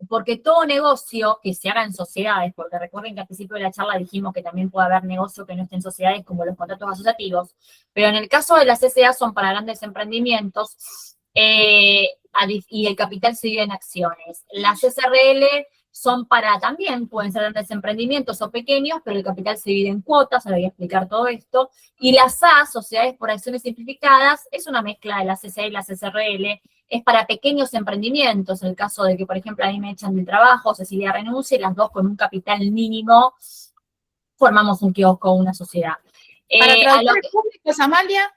Porque todo negocio que se haga en sociedades, porque recuerden que al principio de la charla dijimos que también puede haber negocio que no esté en sociedades, como los contratos asociativos, pero en el caso de las SA son para grandes emprendimientos, y el capital se divide en acciones. Las SRL son para también, pueden ser grandes emprendimientos o pequeños, pero el capital se divide en cuotas, ahora voy a explicar todo esto. Y las SAS, Sociedades por Acciones Simplificadas, es una mezcla de las CCA y las SRL, es para pequeños emprendimientos, en el caso de que, por ejemplo, a mí me echan del trabajo, Cecilia renuncia, y las dos con un capital mínimo formamos un kiosco o una sociedad. Para A lo traductores que- públicos, Amalia,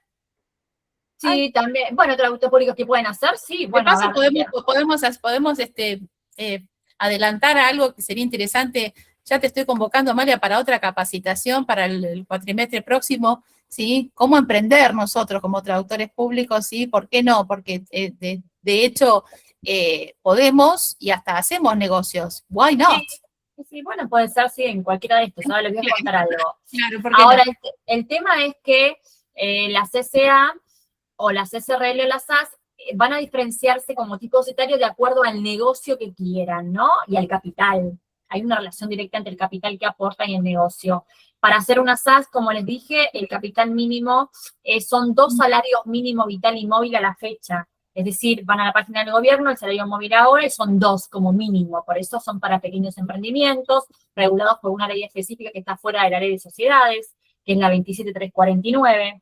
sí, también, bueno, traductores públicos que pueden hacer, sí, de bueno, a paso ver, podemos adelantar a algo que sería interesante. Ya te estoy convocando, Amalia, para otra capacitación para el cuatrimestre próximo, ¿sí? ¿Cómo emprender nosotros como traductores públicos? ¿Sí? ¿Por qué no? Porque de hecho podemos y hasta hacemos negocios. Why not? sí, bueno, puede ser, sí, en cualquiera de estos. Ahora les voy a contar algo. Claro, ¿por qué Ahora, no? el tema es que las CCA o las SRL o las SAS van a diferenciarse como tipo societario de acuerdo al negocio que quieran, ¿no? Y al capital. Hay una relación directa entre el capital que aporta y el negocio. Para hacer una SAS, como les dije, el capital mínimo son 2 salarios mínimo vital y móvil a la fecha. Es decir, van a la página del gobierno, el salario móvil ahora, y son 2 como mínimo. Por eso son para pequeños emprendimientos, regulados por una ley específica que está fuera de la ley de sociedades, que es la 27349.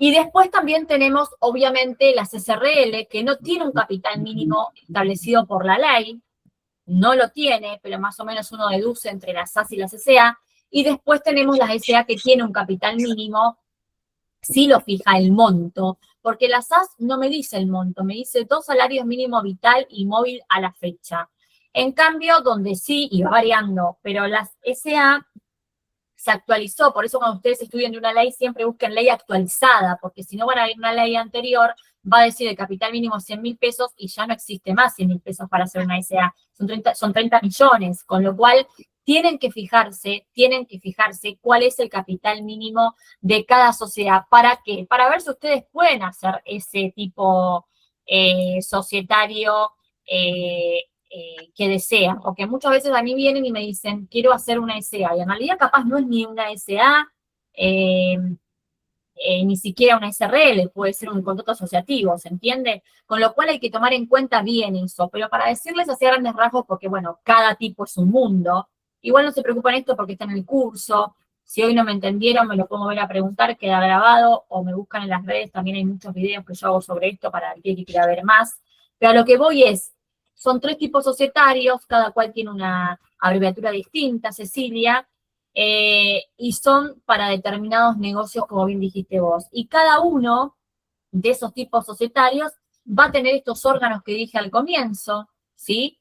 Y después también tenemos, obviamente, las SRL, que no tiene un capital mínimo establecido por la ley, no lo tiene, pero más o menos uno deduce entre las SAS y las SA. Y después tenemos las SA que tiene un capital mínimo, sí lo fija el monto, porque la SAS no me dice el monto, me dice 2 salarios mínimo vital y móvil a la fecha. En cambio, donde sí, y va variando, pero las SA se actualizó, por eso cuando ustedes estudian de una ley siempre busquen ley actualizada, porque si no van a ver una ley anterior, va a decir el capital mínimo 100.000 pesos y ya no existe más 100.000 pesos para hacer una SA, son 30 millones, con lo cual tienen que fijarse cuál es el capital mínimo de cada sociedad. ¿Para qué? Para ver si ustedes pueden hacer ese tipo societario que desean, porque muchas veces a mí vienen y me dicen, quiero hacer una SA, y en realidad capaz no es ni una SA, ni siquiera una SRL, puede ser un contrato asociativo, ¿se entiende? Con lo cual hay que tomar en cuenta bien eso, pero para decirles así a grandes rasgos, porque bueno, cada tipo es un mundo, igual no se preocupen esto porque está en el curso, si hoy no me entendieron me lo puedo volver a preguntar, queda grabado, o me buscan en las redes, también hay muchos videos que yo hago sobre esto para el que quiera ver más, pero a lo que voy es, son 3 tipos societarios, cada cual tiene una abreviatura distinta, Cecilia, y son para determinados negocios, como bien dijiste vos. Y cada uno de esos tipos societarios va a tener estos órganos que dije al comienzo, ¿sí?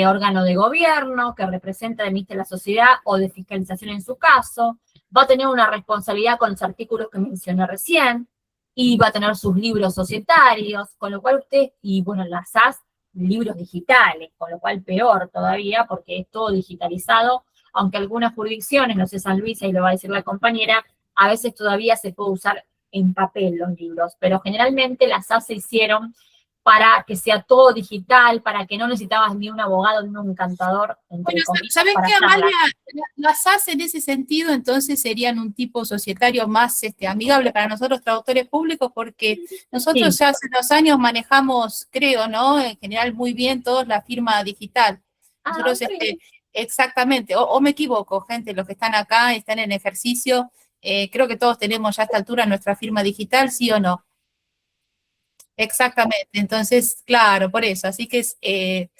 Órgano de gobierno, que representa, emite la sociedad, o de fiscalización en su caso, va a tener una responsabilidad con los artículos que mencioné recién, y va a tener sus libros societarios, con lo cual usted, y bueno, las SAS, libros digitales, con lo cual peor todavía, porque es todo digitalizado, aunque algunas jurisdicciones, no sé, San Luis, ahí lo va a decir la compañera, a veces todavía se puede usar en papel los libros, pero generalmente las SAS se hicieron para que sea todo digital, para que no necesitabas ni un abogado ni un encantador, entre Bueno, comillas, ¿saben para qué, hacerla. Amalia? Las SAS en ese sentido, entonces, serían un tipo societario más amigable para nosotros traductores públicos, porque nosotros Sí. ya hace unos años manejamos, creo, ¿no? En general muy bien todos la firma digital. Nosotros, muy bien. exactamente, o me equivoco, gente, los que están acá, están en ejercicio, creo que todos tenemos ya a esta altura nuestra firma digital, ¿sí o no? Exactamente, entonces, claro, por eso, así que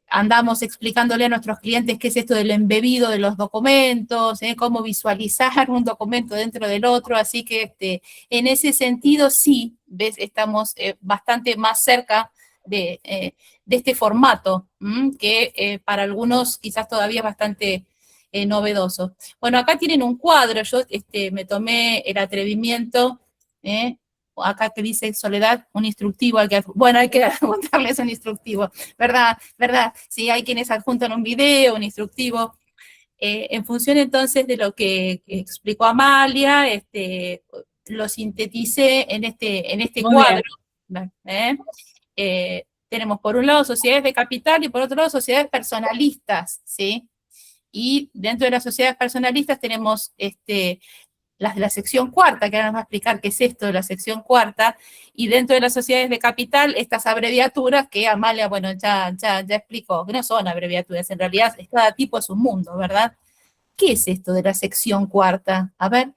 andamos explicándole a nuestros clientes qué es esto del embebido de los documentos, cómo visualizar un documento dentro del otro, así que en ese sentido sí, ves, estamos bastante más cerca de este formato, que para algunos quizás todavía es bastante novedoso. Bueno, acá tienen un cuadro, yo me tomé el atrevimiento, acá que dice Soledad, un instructivo, hay que adjuntarles un instructivo, ¿verdad? Sí, hay quienes adjuntan un video, un instructivo, en función entonces de lo que explicó Amalia, lo sinteticé en este Muy cuadro. bien. Tenemos por un lado sociedades de capital y por otro lado sociedades personalistas, ¿sí? Y dentro de las sociedades personalistas tenemos las de la sección cuarta, que ahora nos va a explicar qué es esto de la sección cuarta, y dentro de las sociedades de capital, estas abreviaturas que Amalia, bueno, ya explicó, que no son abreviaturas, en realidad cada tipo es un mundo, ¿verdad? ¿Qué es esto de la sección cuarta? A ver.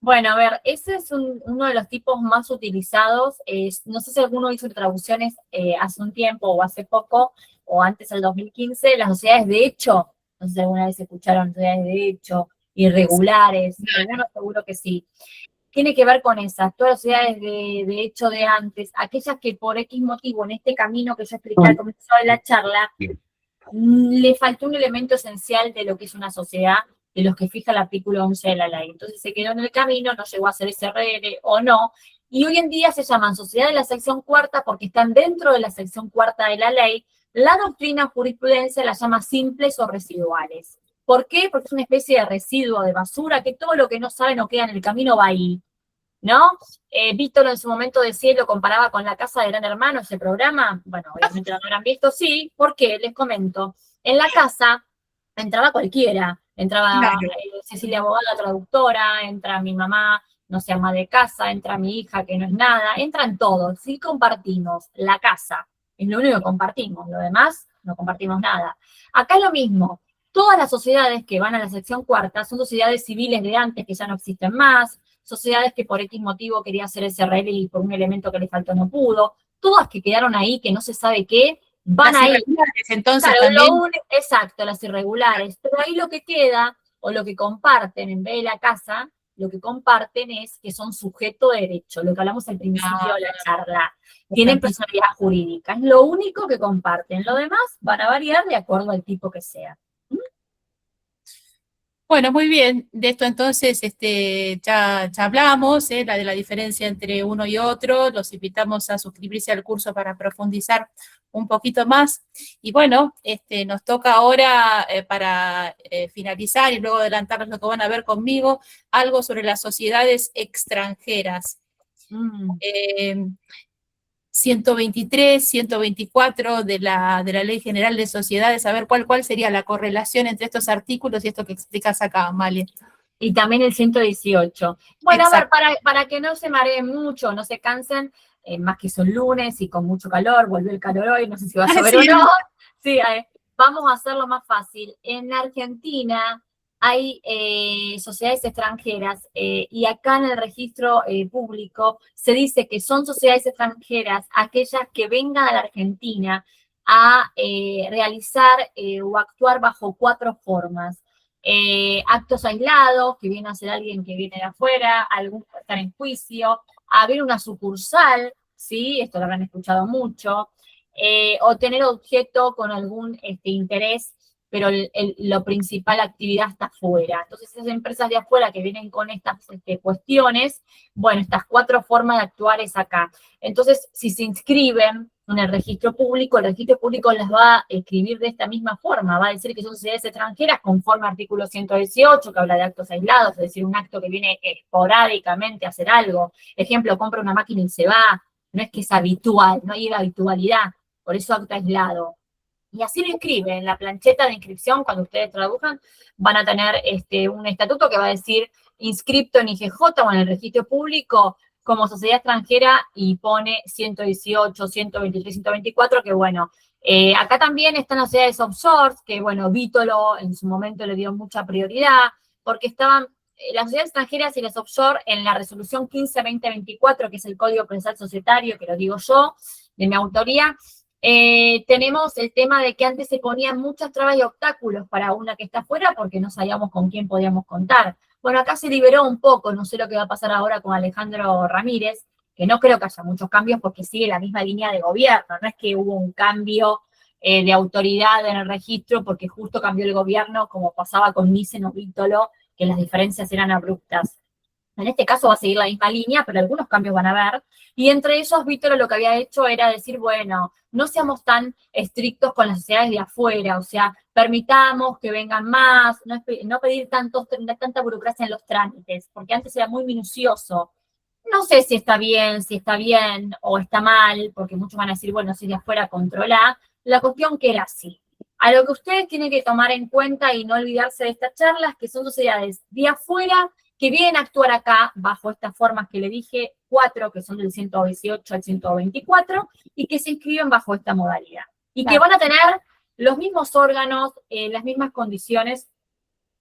Bueno, a ver, ese es uno de los tipos más utilizados. No sé si alguno hizo traducciones hace un tiempo o hace poco, o antes del 2015, las sociedades de hecho. No sé si alguna vez escucharon sociedades de hecho, irregulares, algunos seguro que sí. Tiene que ver con esas, todas las sociedades de hecho de antes, aquellas que por X motivo, en este camino que yo expliqué al comienzo de la charla, le faltó un elemento esencial de lo que es una sociedad, de los que fija el artículo 11 de la ley. Entonces se quedó en el camino, no llegó a ser SRL o no, y hoy en día se llaman sociedad de la sección cuarta porque están dentro de la sección cuarta de la ley. La doctrina jurisprudencia las llama simples o residuales. ¿Por qué? Porque es una especie de residuo, de basura, que todo lo que no sabe no queda en el camino va ahí, ¿no? Víctor en su momento decía, lo comparaba con La Casa de Gran Hermano, ese programa. Bueno, obviamente no lo habrán visto, sí. ¿Por qué? Les comento. En la casa entraba cualquiera. Entraba Cecilia Abogada, traductora, entra mi mamá, no sé, ama de casa, entra mi hija, que no es nada, entran todos. Sí compartimos la casa, es lo único que compartimos, lo demás no compartimos nada. Acá es lo mismo. Todas las sociedades que van a la sección cuarta son sociedades civiles de antes que ya no existen más, sociedades que por X motivo quería hacer SRL y por un elemento que le faltó no pudo, todas que quedaron ahí, que no se sabe qué, van las ahí. Irregulares, entonces, claro, también. Exacto, las irregulares, pero ahí lo que queda, o lo que comparten en vez de la casa, lo que comparten es que son sujeto de derecho, lo que hablamos al principio de la charla. Tienen personalidad jurídica, es lo único que comparten, lo demás van a variar de acuerdo al tipo que sea. Bueno, muy bien. De esto entonces ya hablamos, la de la diferencia entre uno y otro. Los invitamos a suscribirse al curso para profundizar un poquito más. Y bueno, nos toca ahora para finalizar y luego adelantarnos lo que van a ver conmigo, algo sobre las sociedades extranjeras. 123, 124 de la Ley General de Sociedades, a ver cuál sería la correlación entre estos artículos y esto que explicas acá, Amalia. Y también el 118. Bueno, exacto. A ver, para que no se mareen mucho, no se cansen, más que son lunes y con mucho calor, volvió el calor hoy, no sé si va a llover o no. Sí, vamos a hacerlo más fácil. En Argentina hay sociedades extranjeras y acá en el registro público se dice que son sociedades extranjeras aquellas que vengan a la Argentina a realizar o actuar bajo 4 formas. Actos aislados, que viene a ser alguien que viene de afuera, algún que estar en juicio, abrir una sucursal, ¿sí? Esto lo habrán escuchado mucho, o tener objeto con algún interés, pero la principal actividad está afuera. Entonces, esas empresas de afuera que vienen con estas cuestiones, bueno, estas 4 formas de actuar es acá. Entonces, si se inscriben en el registro público las va a escribir de esta misma forma, va a decir que son sociedades extranjeras conforme al artículo 118, que habla de actos aislados, es decir, un acto que viene esporádicamente a hacer algo. Ejemplo, compra una máquina y se va, no es que es habitual, no hay habitualidad, por eso acto aislado. Y así lo inscriben en la plancheta de inscripción, cuando ustedes tradujan, van a tener un estatuto que va a decir inscripto en IGJ o en el registro público como sociedad extranjera y pone 118, 123, 124, que bueno, acá también están las sociedades offshore, que bueno, Vítolo en su momento le dio mucha prioridad, porque estaban las sociedades extranjeras y las offshore en la resolución 15-2024, que es el Código Procesal Societario, que lo digo yo, de mi autoría. Tenemos el tema de que antes se ponían muchas trabas y obstáculos para una que está afuera porque no sabíamos con quién podíamos contar. Bueno, acá se liberó un poco, no sé lo que va a pasar ahora con Alejandro Ramírez, que no creo que haya muchos cambios porque sigue la misma línea de gobierno, no es que hubo un cambio de autoridad en el registro porque justo cambió el gobierno como pasaba con Nissen o Vítolo, que las diferencias eran abruptas. En este caso va a seguir la misma línea, pero algunos cambios van a haber. Y entre ellos, Vítolo lo que había hecho era decir, bueno, no seamos tan estrictos con las sociedades de afuera, o sea, permitamos que vengan más, no pedir tanta burocracia en los trámites, porque antes era muy minucioso. No sé si está bien o está mal, porque muchos van a decir, bueno, si de afuera controla. La cuestión que era así. A lo que ustedes tienen que tomar en cuenta y no olvidarse de esta charla es que son sociedades de afuera que vienen a actuar acá bajo estas formas que le dije, 4 que son del 118 al 124, y que se inscriben bajo esta modalidad. Y que van a tener los mismos órganos, las mismas condiciones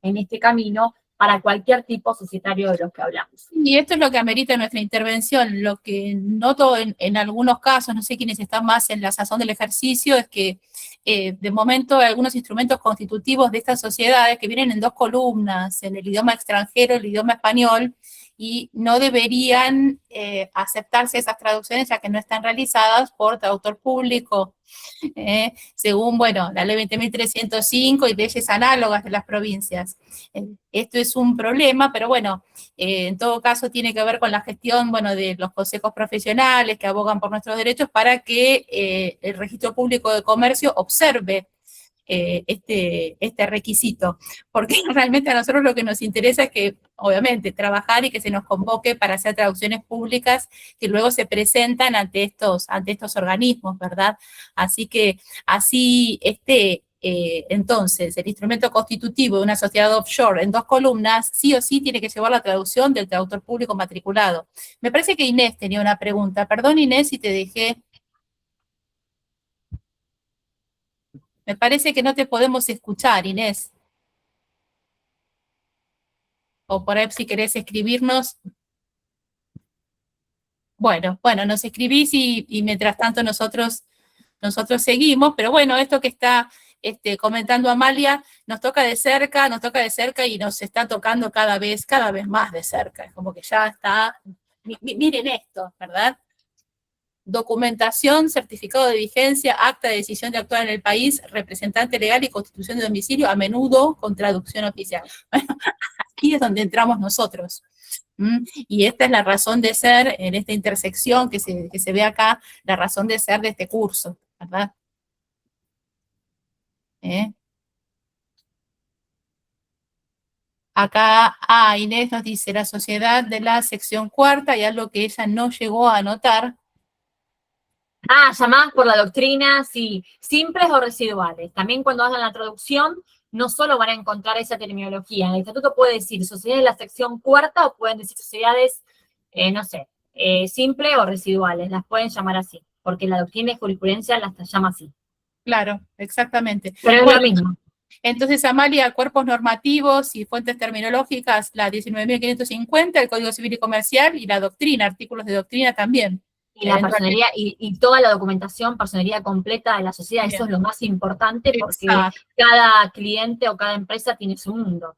en este camino para cualquier tipo societario de los que hablamos. Y esto es lo que amerita nuestra intervención. Lo que noto en algunos casos, no sé quiénes están más en la sazón del ejercicio, es que de momento hay algunos instrumentos constitutivos de estas sociedades que vienen en 2 columnas, en el idioma extranjero, el idioma español, y no deberían aceptarse esas traducciones ya que no están realizadas por traductor público, según, bueno, la ley 20.305 y leyes análogas de las provincias. Esto es un problema, pero bueno, en todo caso tiene que ver con la gestión, bueno, de los consejos profesionales que abogan por nuestros derechos para que el Registro Público de Comercio observe este requisito, porque realmente a nosotros lo que nos interesa es que, obviamente, trabajar y que se nos convoque para hacer traducciones públicas que luego se presentan ante estos organismos, ¿verdad? Así que, así entonces, el instrumento constitutivo de una sociedad offshore en 2 columnas, sí o sí tiene que llevar la traducción del traductor público matriculado. Me parece que Inés tenía una pregunta. Perdón, Inés, si te dejé. Me parece que no te podemos escuchar, Inés. O por ahí si querés escribirnos. Bueno, nos escribís y mientras tanto nosotros seguimos, pero bueno, esto que está comentando Amalia nos toca de cerca y nos está tocando cada vez más de cerca. Es como que ya está, miren esto, ¿verdad? Documentación, certificado de vigencia, acta de decisión de actuar en el país, representante legal y constitución de domicilio, a menudo con traducción oficial. Bueno, aquí es donde entramos nosotros. Y esta es la razón de ser, en esta intersección que se ve acá, la razón de ser de este curso, ¿verdad? Acá, Inés nos dice, la sociedad de la sección 4ª, y algo que ella no llegó a anotar. Llamadas por la doctrina, sí, simples o residuales. También cuando hagan la traducción, no solo van a encontrar esa terminología. En el estatuto puede decir sociedades de la sección 4ª o pueden decir sociedades, no sé, simples o residuales. Las pueden llamar así, porque la doctrina y jurisprudencia las llama así. Claro, exactamente. Pero es lo mismo. Entonces, Amalia, cuerpos normativos y fuentes terminológicas, la 19.550, el Código Civil y Comercial, y la doctrina, artículos de doctrina también. Y la personería, y toda la documentación, personería completa de la sociedad, bien. Eso es lo más importante porque cada cliente o cada empresa tiene su mundo.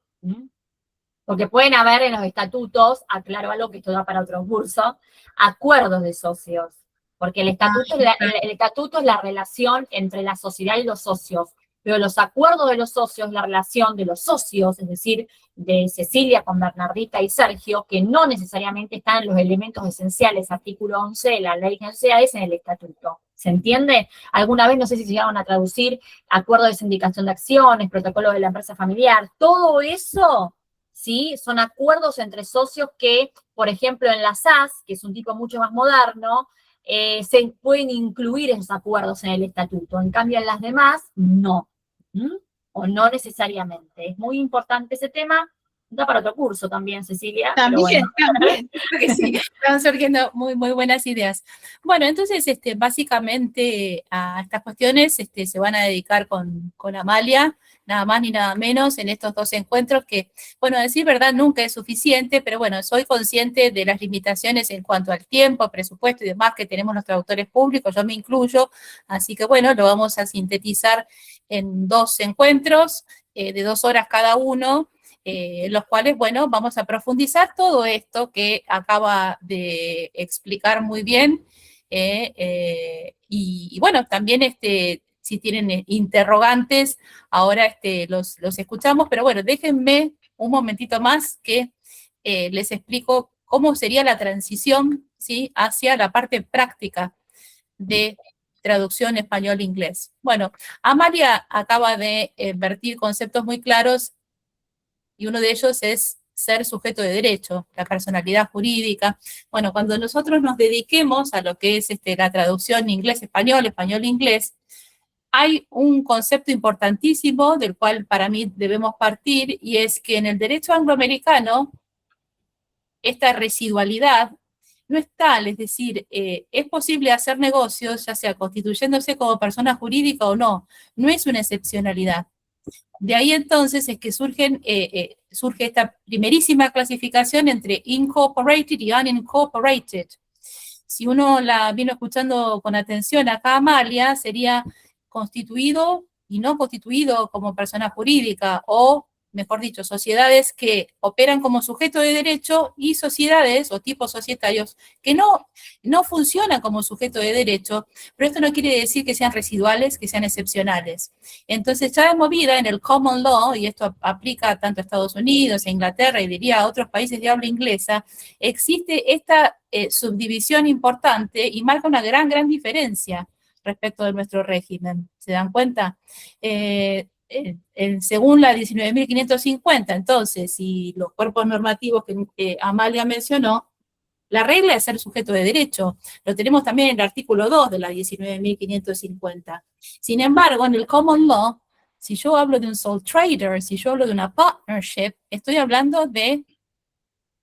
Porque pueden haber en los estatutos, aclaro algo que esto da para otro curso, acuerdos de socios. Porque el estatuto es la relación entre la sociedad y los socios. Pero los acuerdos de los socios, la relación de los socios, es decir, de Cecilia con Bernardita y Sergio, que no necesariamente están en los elementos esenciales, artículo 11 de la ley de sociedades en el estatuto. ¿Se entiende? Alguna vez, no sé si se llegaron a traducir acuerdo de sindicación de acciones, protocolo de la empresa familiar, todo eso, ¿sí? Son acuerdos entre socios que, por ejemplo, en la SAS, que es un tipo mucho más moderno, se pueden incluir esos acuerdos en el estatuto. En cambio, en las demás, no. O no necesariamente. Es muy importante ese tema. Da para otro curso también, Cecilia. También, también. Que sí, están surgiendo muy buenas ideas. Bueno, entonces, básicamente a estas cuestiones se van a dedicar con Amalia, nada más ni nada menos, en estos 2 encuentros que, bueno, a decir verdad, nunca es suficiente, pero bueno, soy consciente de las limitaciones en cuanto al tiempo, presupuesto y demás que tenemos los traductores públicos, yo me incluyo, así que bueno, lo vamos a sintetizar en 2 encuentros de 2 horas cada uno, los cuales, bueno, vamos a profundizar todo esto que acaba de explicar muy bien, y bueno, también si tienen interrogantes, ahora los escuchamos, pero bueno, déjenme un momentito más que les explico cómo sería la transición, ¿sí?, hacia la parte práctica de traducción español-inglés. Bueno, Amalia acaba de vertir conceptos muy claros y uno de ellos es ser sujeto de derecho, la personalidad jurídica. Bueno, cuando nosotros nos dediquemos a lo que es la traducción inglés-español, español-inglés, hay un concepto importantísimo del cual para mí debemos partir, y es que en el derecho angloamericano esta residualidad no es tal, es decir, es posible hacer negocios, ya sea constituyéndose como persona jurídica o no, no es una excepcionalidad. De ahí entonces es que surge esta primerísima clasificación entre incorporated y unincorporated. Si uno la vino escuchando con atención acá, Amalia, sería constituido y no constituido como persona jurídica, o, mejor dicho, sociedades que operan como sujeto de derecho y sociedades o tipos societarios que no funcionan como sujeto de derecho, pero esto no quiere decir que sean residuales, que sean excepcionales. Entonces, ya de movida en el common law, y esto aplica tanto a Estados Unidos, a Inglaterra y diría a otros países de habla inglesa, existe esta subdivisión importante y marca una gran diferencia respecto de nuestro régimen. ¿Se dan cuenta? Según la 19.550, entonces, y los cuerpos normativos que Amalia mencionó, la regla es ser sujeto de derecho. Lo tenemos también en el artículo 2 de la 19.550. Sin embargo, en el common law, si yo hablo de un sole trader, si yo hablo de una partnership, estoy hablando de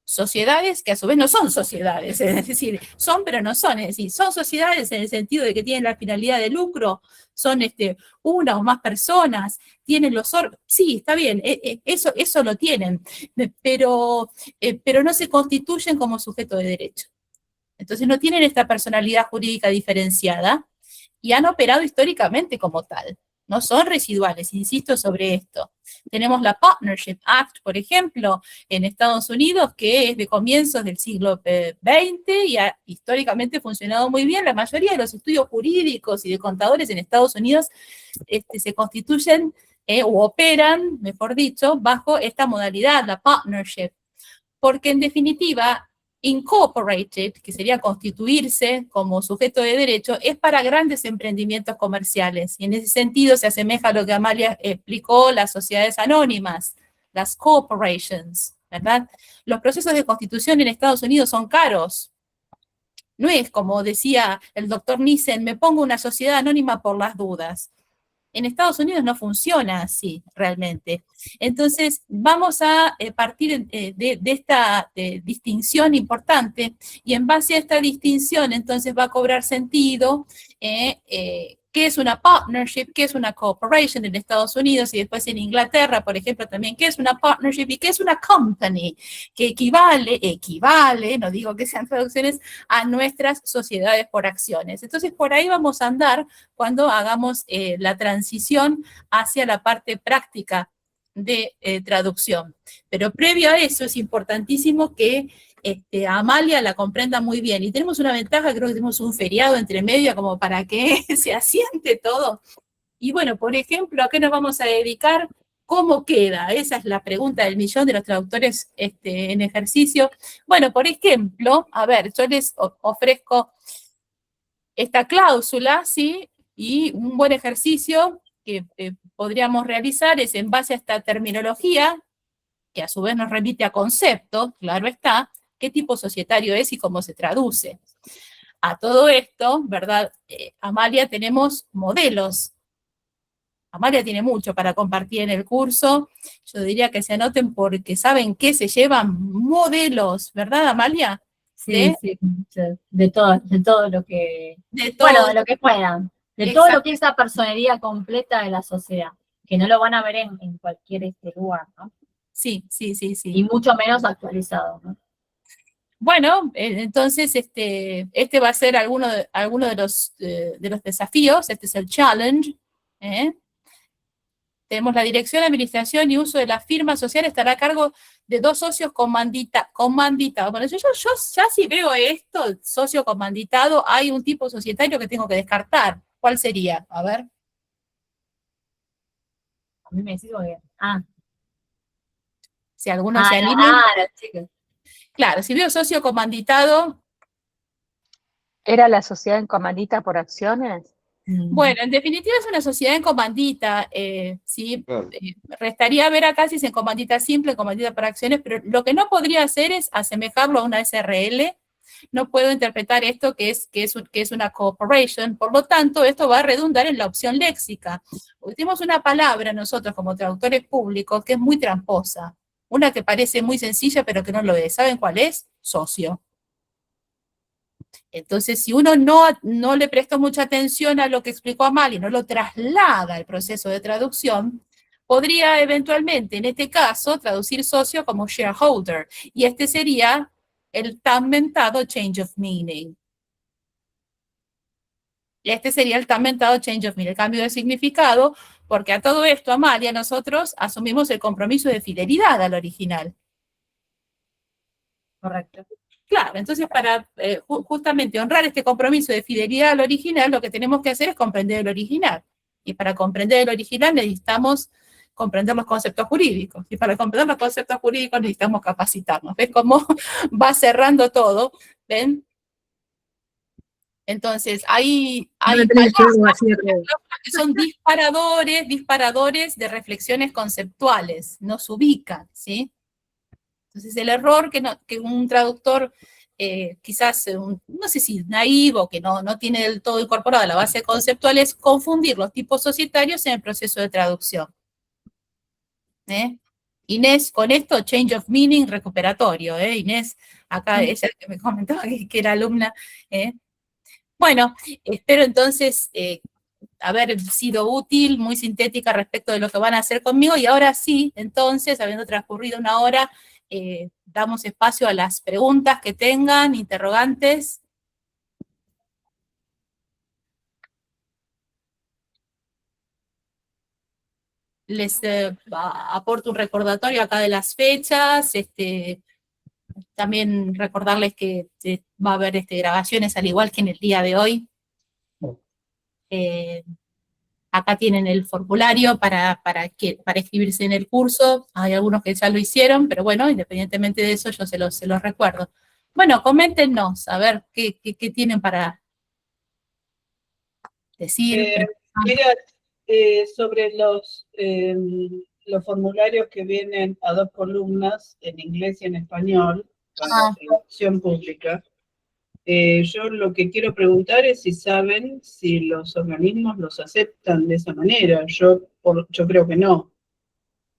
sociedades que a su vez no son sociedades, es decir, son pero no son, es decir, son sociedades en el sentido de que tienen la finalidad de lucro, son una o más personas, tienen los órganos, sí, está bien, eso lo tienen, pero no se constituyen como sujeto de derecho. Entonces no tienen esta personalidad jurídica diferenciada y han operado históricamente como tal. No son residuales, insisto sobre esto. Tenemos la Partnership Act, por ejemplo, en Estados Unidos, que es de comienzos del siglo XX y ha históricamente funcionado muy bien. La mayoría de los estudios jurídicos y de contadores en Estados Unidos se constituyen o operan, mejor dicho, bajo esta modalidad, la partnership. Porque en definitiva, incorporated, que sería constituirse como sujeto de derecho, es para grandes emprendimientos comerciales. Y en ese sentido se asemeja a lo que Amalia explicó, las sociedades anónimas, las corporations, ¿verdad? Los procesos de constitución en Estados Unidos son caros. No es como decía el doctor Nissen, me pongo una sociedad anónima por las dudas. En Estados Unidos no funciona así, realmente. Entonces, vamos a partir de esta distinción importante, y en base a esta distinción, entonces va a cobrar sentido qué es una partnership, qué es una corporation en Estados Unidos, y después en Inglaterra, por ejemplo, también qué es una partnership y qué es una company, que equivale, no digo que sean traducciones, a nuestras sociedades por acciones. Entonces, por ahí vamos a andar cuando hagamos la transición hacia la parte práctica de traducción. Pero previo a eso es importantísimo que Amalia la comprenda muy bien. Y tenemos una ventaja, creo que tenemos un feriado entre medio como para que se asiente todo. Y bueno, por ejemplo, ¿a qué nos vamos a dedicar? ¿Cómo queda? Esa es la pregunta del millón de los traductores en ejercicio. Bueno, por ejemplo, a ver, yo les ofrezco esta cláusula, ¿sí? Y un buen ejercicio que podríamos realizar es en base a esta terminología, que a su vez nos remite a conceptos, claro está, qué tipo societario es y cómo se traduce. A todo esto, ¿verdad? Amalia, tenemos modelos. Amalia tiene mucho para compartir en el curso. Yo diría que se anoten porque saben que se llevan modelos, ¿verdad, Amalia? Sí, de todo lo que... De todo. Bueno, de lo que puedan. De todo lo que es la personería completa de la sociedad. Que no lo van a ver en cualquier lugar, ¿no? Sí. Y mucho menos actualizado, ¿no? Bueno, entonces este va a ser alguno de los desafíos, este es el challenge. Tenemos la dirección, administración y uso de la firma social, estará a cargo de 2 socios comanditados. Bueno, yo ya si veo esto, socio comanditado, hay un tipo societario que tengo que descartar. ¿Cuál sería? A ver. A mí me decís bien. Si alguno se anima. Chicos. Claro, si veo socio comanditado. ¿Era la sociedad en comandita por acciones? Bueno, en definitiva es una sociedad en comandita, ¿sí? Claro. Restaría ver acá si es en comandita simple, en comandita por acciones, pero lo que no podría hacer es asemejarlo a una SRL. No puedo interpretar esto que es una corporation, por lo tanto, esto va a redundar en la opción léxica. Porque tenemos una palabra nosotros como traductores públicos que es muy tramposa. Una que parece muy sencilla, pero que no lo es. ¿Saben cuál es? Socio. Entonces, si uno no le presta mucha atención a lo que explicó Amalia y no lo traslada al proceso de traducción, podría eventualmente, en este caso, traducir socio como shareholder. Y este sería el tan mentado change of meaning. Este sería el tan mentado change of meaning, el cambio de significado, porque a todo esto, Amalia, nosotros asumimos el compromiso de fidelidad al original. Correcto. Claro, entonces para justamente honrar este compromiso de fidelidad al original, lo que tenemos que hacer es comprender el original. Y para comprender el original necesitamos comprender los conceptos jurídicos. Y para comprender los conceptos jurídicos necesitamos capacitarnos. ¿Ves cómo va cerrando todo? ¿Ven? Entonces, hay palabras que son disparadores de reflexiones conceptuales, nos ubican, ¿sí? Entonces, el error que un traductor, quizás, no sé si naivo, que no tiene del todo incorporada la base conceptual, es confundir los tipos societarios en el proceso de traducción. Inés, con esto, change of meaning recuperatorio, Inés, acá ella que me comentaba que era alumna. Bueno, espero entonces haber sido útil, muy sintética respecto de lo que van a hacer conmigo, y ahora sí, entonces, habiendo transcurrido una hora, damos espacio a las preguntas que tengan, interrogantes. Les aporto un recordatorio acá de las fechas, también recordarles que va a haber grabaciones al igual que en el día de hoy. Acá tienen el formulario para inscribirse en el curso. Hay algunos que ya lo hicieron, pero bueno, independientemente de eso, yo se los recuerdo. Bueno, coméntenos, a ver, qué tienen para decir. Mira, sobre los formularios que vienen a 2 columnas, en inglés y en español, para traducción pública, yo lo que quiero preguntar es si saben si los organismos los aceptan de esa manera. Yo creo que no,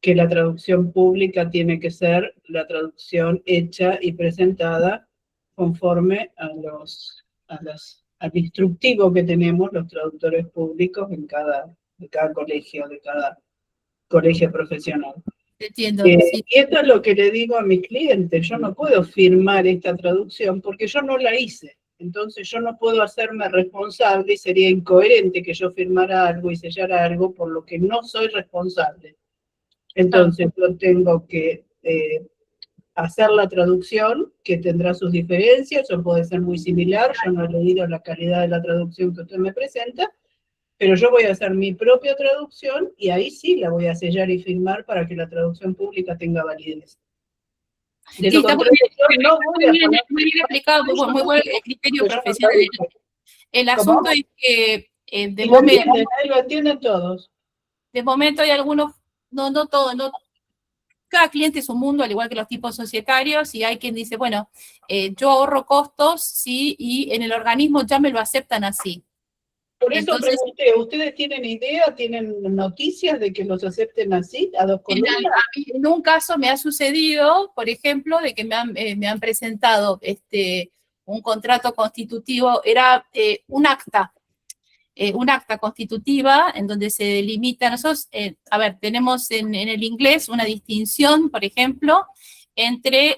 que la traducción pública tiene que ser la traducción hecha y presentada conforme al instructivo que tenemos los traductores públicos de cada colegio profesional. Entiendo. Sí. Y esto es lo que le digo a mis clientes: yo no puedo firmar esta traducción porque yo no la hice. Entonces yo no puedo hacerme responsable y sería incoherente que yo firmara algo y sellara algo por lo que no soy responsable. Entonces yo tengo que hacer la traducción, que tendrá sus diferencias, o puede ser muy similar. Yo no he leído la calidad de la traducción que usted me presenta, pero yo voy a hacer mi propia traducción y ahí sí la voy a sellar y firmar para que la traducción pública tenga validez. Sí, está muy bien explicado, muy buen criterio profesional. El asunto es que de momento... Lo entienden todos. De momento hay algunos, no todos, cada cliente es un mundo, al igual que los tipos societarios, y hay quien dice, bueno, yo ahorro costos, sí, y en el organismo ya me lo aceptan así. Por eso pregunté, ¿ustedes tienen idea, tienen noticias de que los acepten así, a 2 columnas? En un caso me ha sucedido, por ejemplo, de que me han presentado un contrato constitutivo, era un acta constitutiva en donde se delimita. Nosotros, tenemos en el inglés una distinción, por ejemplo, entre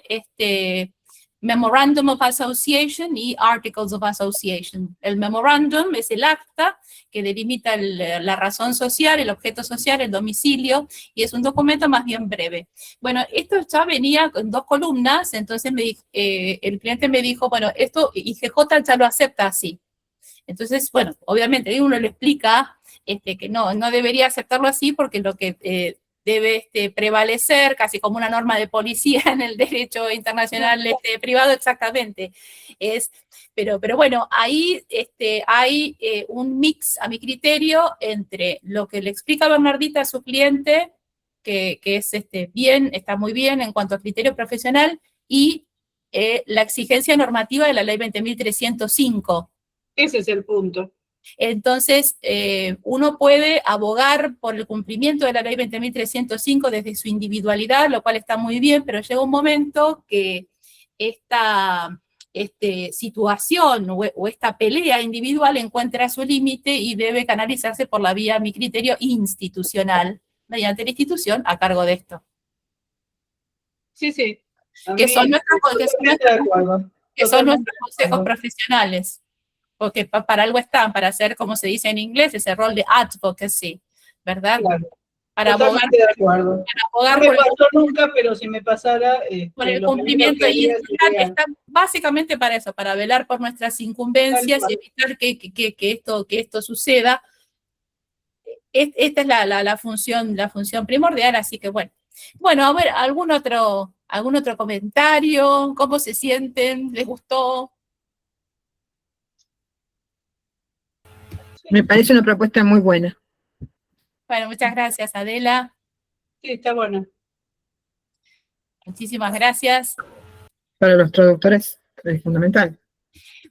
Memorandum of Association y Articles of Association. El Memorandum es el acta que delimita la razón social, el objeto social, el domicilio, y es un documento más bien breve. Bueno, esto ya venía con 2 columnas, entonces el cliente me dijo, bueno, esto IGJ ya lo acepta así. Entonces, bueno, obviamente uno le explica que no debería aceptarlo así, porque lo que debe prevalecer, casi como una norma de policía en el derecho internacional privado, exactamente, pero bueno, ahí hay un mix, a mi criterio, entre lo que le explica Bernardita a su cliente, que es está muy bien en cuanto a criterio profesional, y la exigencia normativa de la ley 20.305. Ese es el punto. Entonces, uno puede abogar por el cumplimiento de la ley 20.305 desde su individualidad, lo cual está muy bien, pero llega un momento que esta situación o esta pelea individual encuentra su límite y debe canalizarse por la vía, a mi criterio, institucional, mediante la institución a cargo de esto. Sí, sí. A Que mí, son nuestros totalmente de acuerdo. Totalmente de consejos acuerdo. profesionales, porque para algo están, para hacer, como se dice en inglés, ese rol de advocacy, ¿verdad? Claro, Para abogar, totalmente de acuerdo. No abogar me por pasó nunca, pero si me pasara, por el lo primero cumplimiento que haría institucional, sería están básicamente para eso, para velar por nuestras tal incumbencias y cual. evitar que esto suceda. Esta es la función primordial, así que bueno. Bueno, a ver, ¿algún otro comentario? ¿Cómo se sienten? ¿Les gustó? Me parece una propuesta muy buena. Bueno, muchas gracias, Adela. Sí, está bueno. Muchísimas gracias. Para los traductores es fundamental.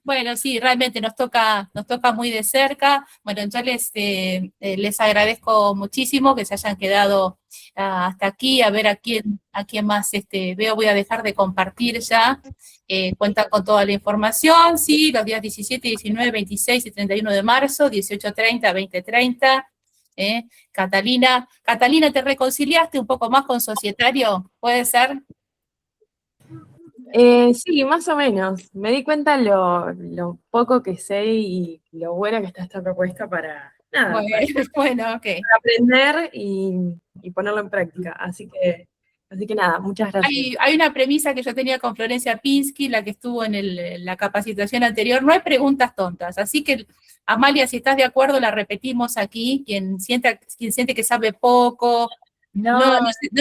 Bueno, sí, realmente nos toca muy de cerca. Bueno, yo les agradezco muchísimo que se hayan quedado hasta aquí, a ver a quién más veo, voy a dejar de compartir ya. Cuentan con toda la información, sí, los días 17, 19, 26 y 31 de marzo, 18:30, 20:30. Catalina, ¿te reconciliaste un poco más con Societario? ¿Puede ser? Sí, más o menos. Me di cuenta lo poco que sé y lo buena que está esta propuesta para, nada, Bueno, bueno, ok. para aprender y ponerlo en práctica. Así que nada, muchas gracias. Hay una premisa que yo tenía con Florencia Pinsky, la que estuvo en la capacitación anterior, no hay preguntas tontas, así que Amalia, si estás de acuerdo, la repetimos aquí, quien siente que sabe poco, no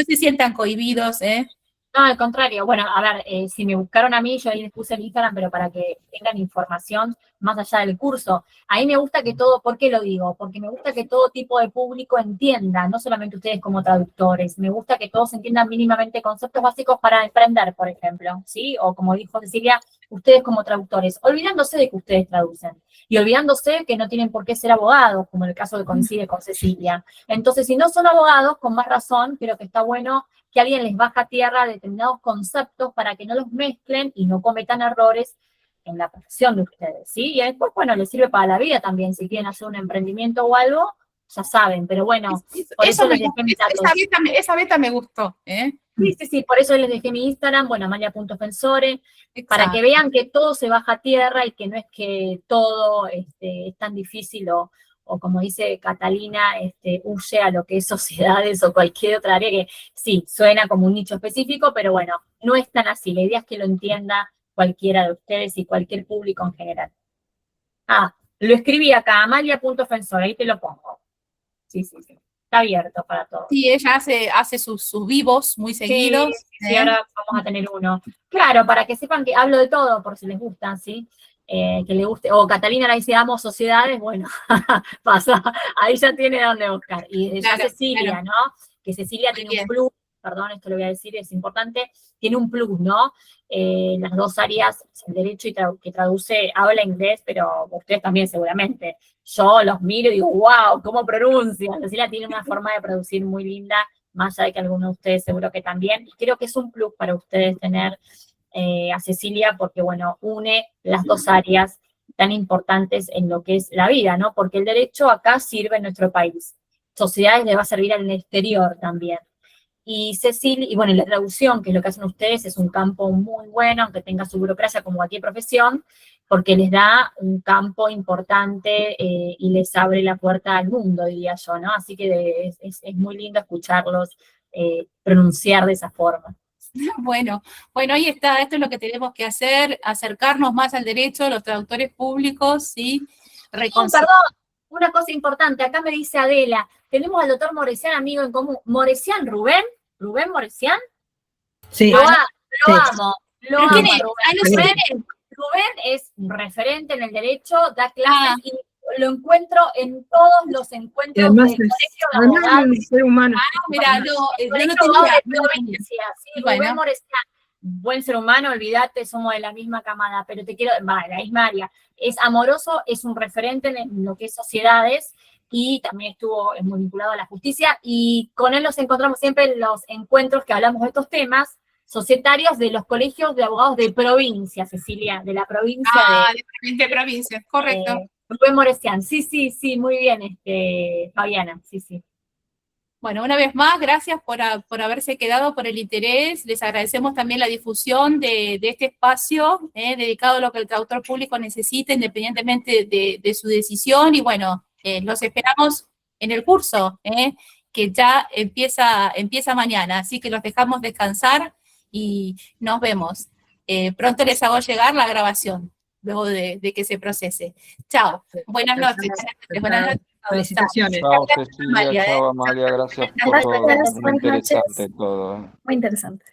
se sientan cohibidos, ¿eh? No, al contrario. Bueno, a ver, si me buscaron a mí, yo ahí les puse el Instagram, pero para que tengan información más allá del curso. A mí me gusta que todo, ¿por qué lo digo? Porque me gusta que todo tipo de público entienda, no solamente ustedes como traductores, me gusta que todos entiendan mínimamente conceptos básicos para emprender, por ejemplo, ¿sí? O como dijo Cecilia, ustedes como traductores, olvidándose de que ustedes traducen y olvidándose que no tienen por qué ser abogados, como en el caso que coincide con Cecilia. Entonces, si no son abogados, con más razón, creo que está bueno que alguien les baja a tierra determinados conceptos para que no los mezclen y no cometan errores en la profesión de ustedes, ¿sí? Y después, bueno, les sirve para la vida también, si quieren hacer un emprendimiento o algo, ya saben, pero bueno, por eso les dejé mis datos. Esa beta me gustó, ¿eh? Sí, por eso les dejé mi Instagram, bueno, amalia.fensore, para que vean que todo se baja a tierra y que no es que todo es tan difícil o como dice Catalina, huye a lo que es sociedades o cualquier otra área que sí, suena como un nicho específico, pero bueno, no es tan así. La idea es que lo entienda cualquiera de ustedes y cualquier público en general. Lo escribí acá, amalia.fensore, ahí te lo pongo. Sí. Está abierto para todos. Sí, ella hace sus vivos muy seguidos. Sí, ahora vamos a tener uno. Claro, para que sepan que hablo de todo, por si les gusta, ¿sí? Que le guste. O Catalina la dice, amo sociedades, bueno, pasa. Ahí ya tiene dónde buscar. Y ya Cecilia, claro. ¿no? Que Cecilia tiene un plus, perdón, esto lo voy a decir, es importante, tiene un plus, ¿no? Las dos áreas, el derecho y que traduce, habla inglés, pero ustedes también seguramente. Yo los miro y digo, wow, ¿cómo pronuncian? Cecilia tiene una forma de producir muy linda, más allá de que algunos de ustedes seguro que también. Y creo que es un plus para ustedes tener a Cecilia porque, bueno, une las dos áreas tan importantes en lo que es la vida, ¿no? Porque el derecho acá sirve en nuestro país. Sociedades les va a servir en el exterior también. Y Cecilia, y bueno, la traducción, que es lo que hacen ustedes, es un campo muy bueno, aunque tenga su burocracia como cualquier profesión, porque les da un campo importante y les abre la puerta al mundo, diría yo, ¿no? Así que es muy lindo escucharlos pronunciar de esa forma. Bueno, ahí está, esto es lo que tenemos que hacer, acercarnos más al derecho, los traductores públicos, ¿sí? Perdón, una cosa importante, acá me dice Adela, tenemos al doctor Morecián, amigo en común. ¿Morecián Rubén? ¿Rubén Morecián? Sí. Lo amo, lo amo. Rubén es referente en el derecho, da clases y lo encuentro en todos los encuentros del colegio de abogados. Ser humano. Mira, Rubén Morecián, buen ser humano, olvídate, somos de la misma camada, pero te quiero, va, de la misma área. Es amoroso, es un referente en lo que es sociedades, y también estuvo muy vinculado a la justicia, y con él nos encontramos siempre en los encuentros que hablamos de estos temas societarios de los colegios de abogados de provincia, Cecilia, de la provincia de provincia, correcto. Rubén Moresian. Sí, muy bien, Fabiana, sí. Bueno, una vez más, gracias por haberse quedado, por el interés. Les agradecemos también la difusión de este espacio dedicado a lo que el traductor público necesita, independientemente de su decisión. Y bueno, los esperamos en el curso, que ya empieza mañana. Así que los dejamos descansar y nos vemos. Pronto les hago llegar la grabación, luego de que se procese. Chao. Buenas noches. Buenas noches. Felicitaciones. Chao, Cecilia, chao, Amalia, gracias por todo. Muy interesante todo. Muy interesante.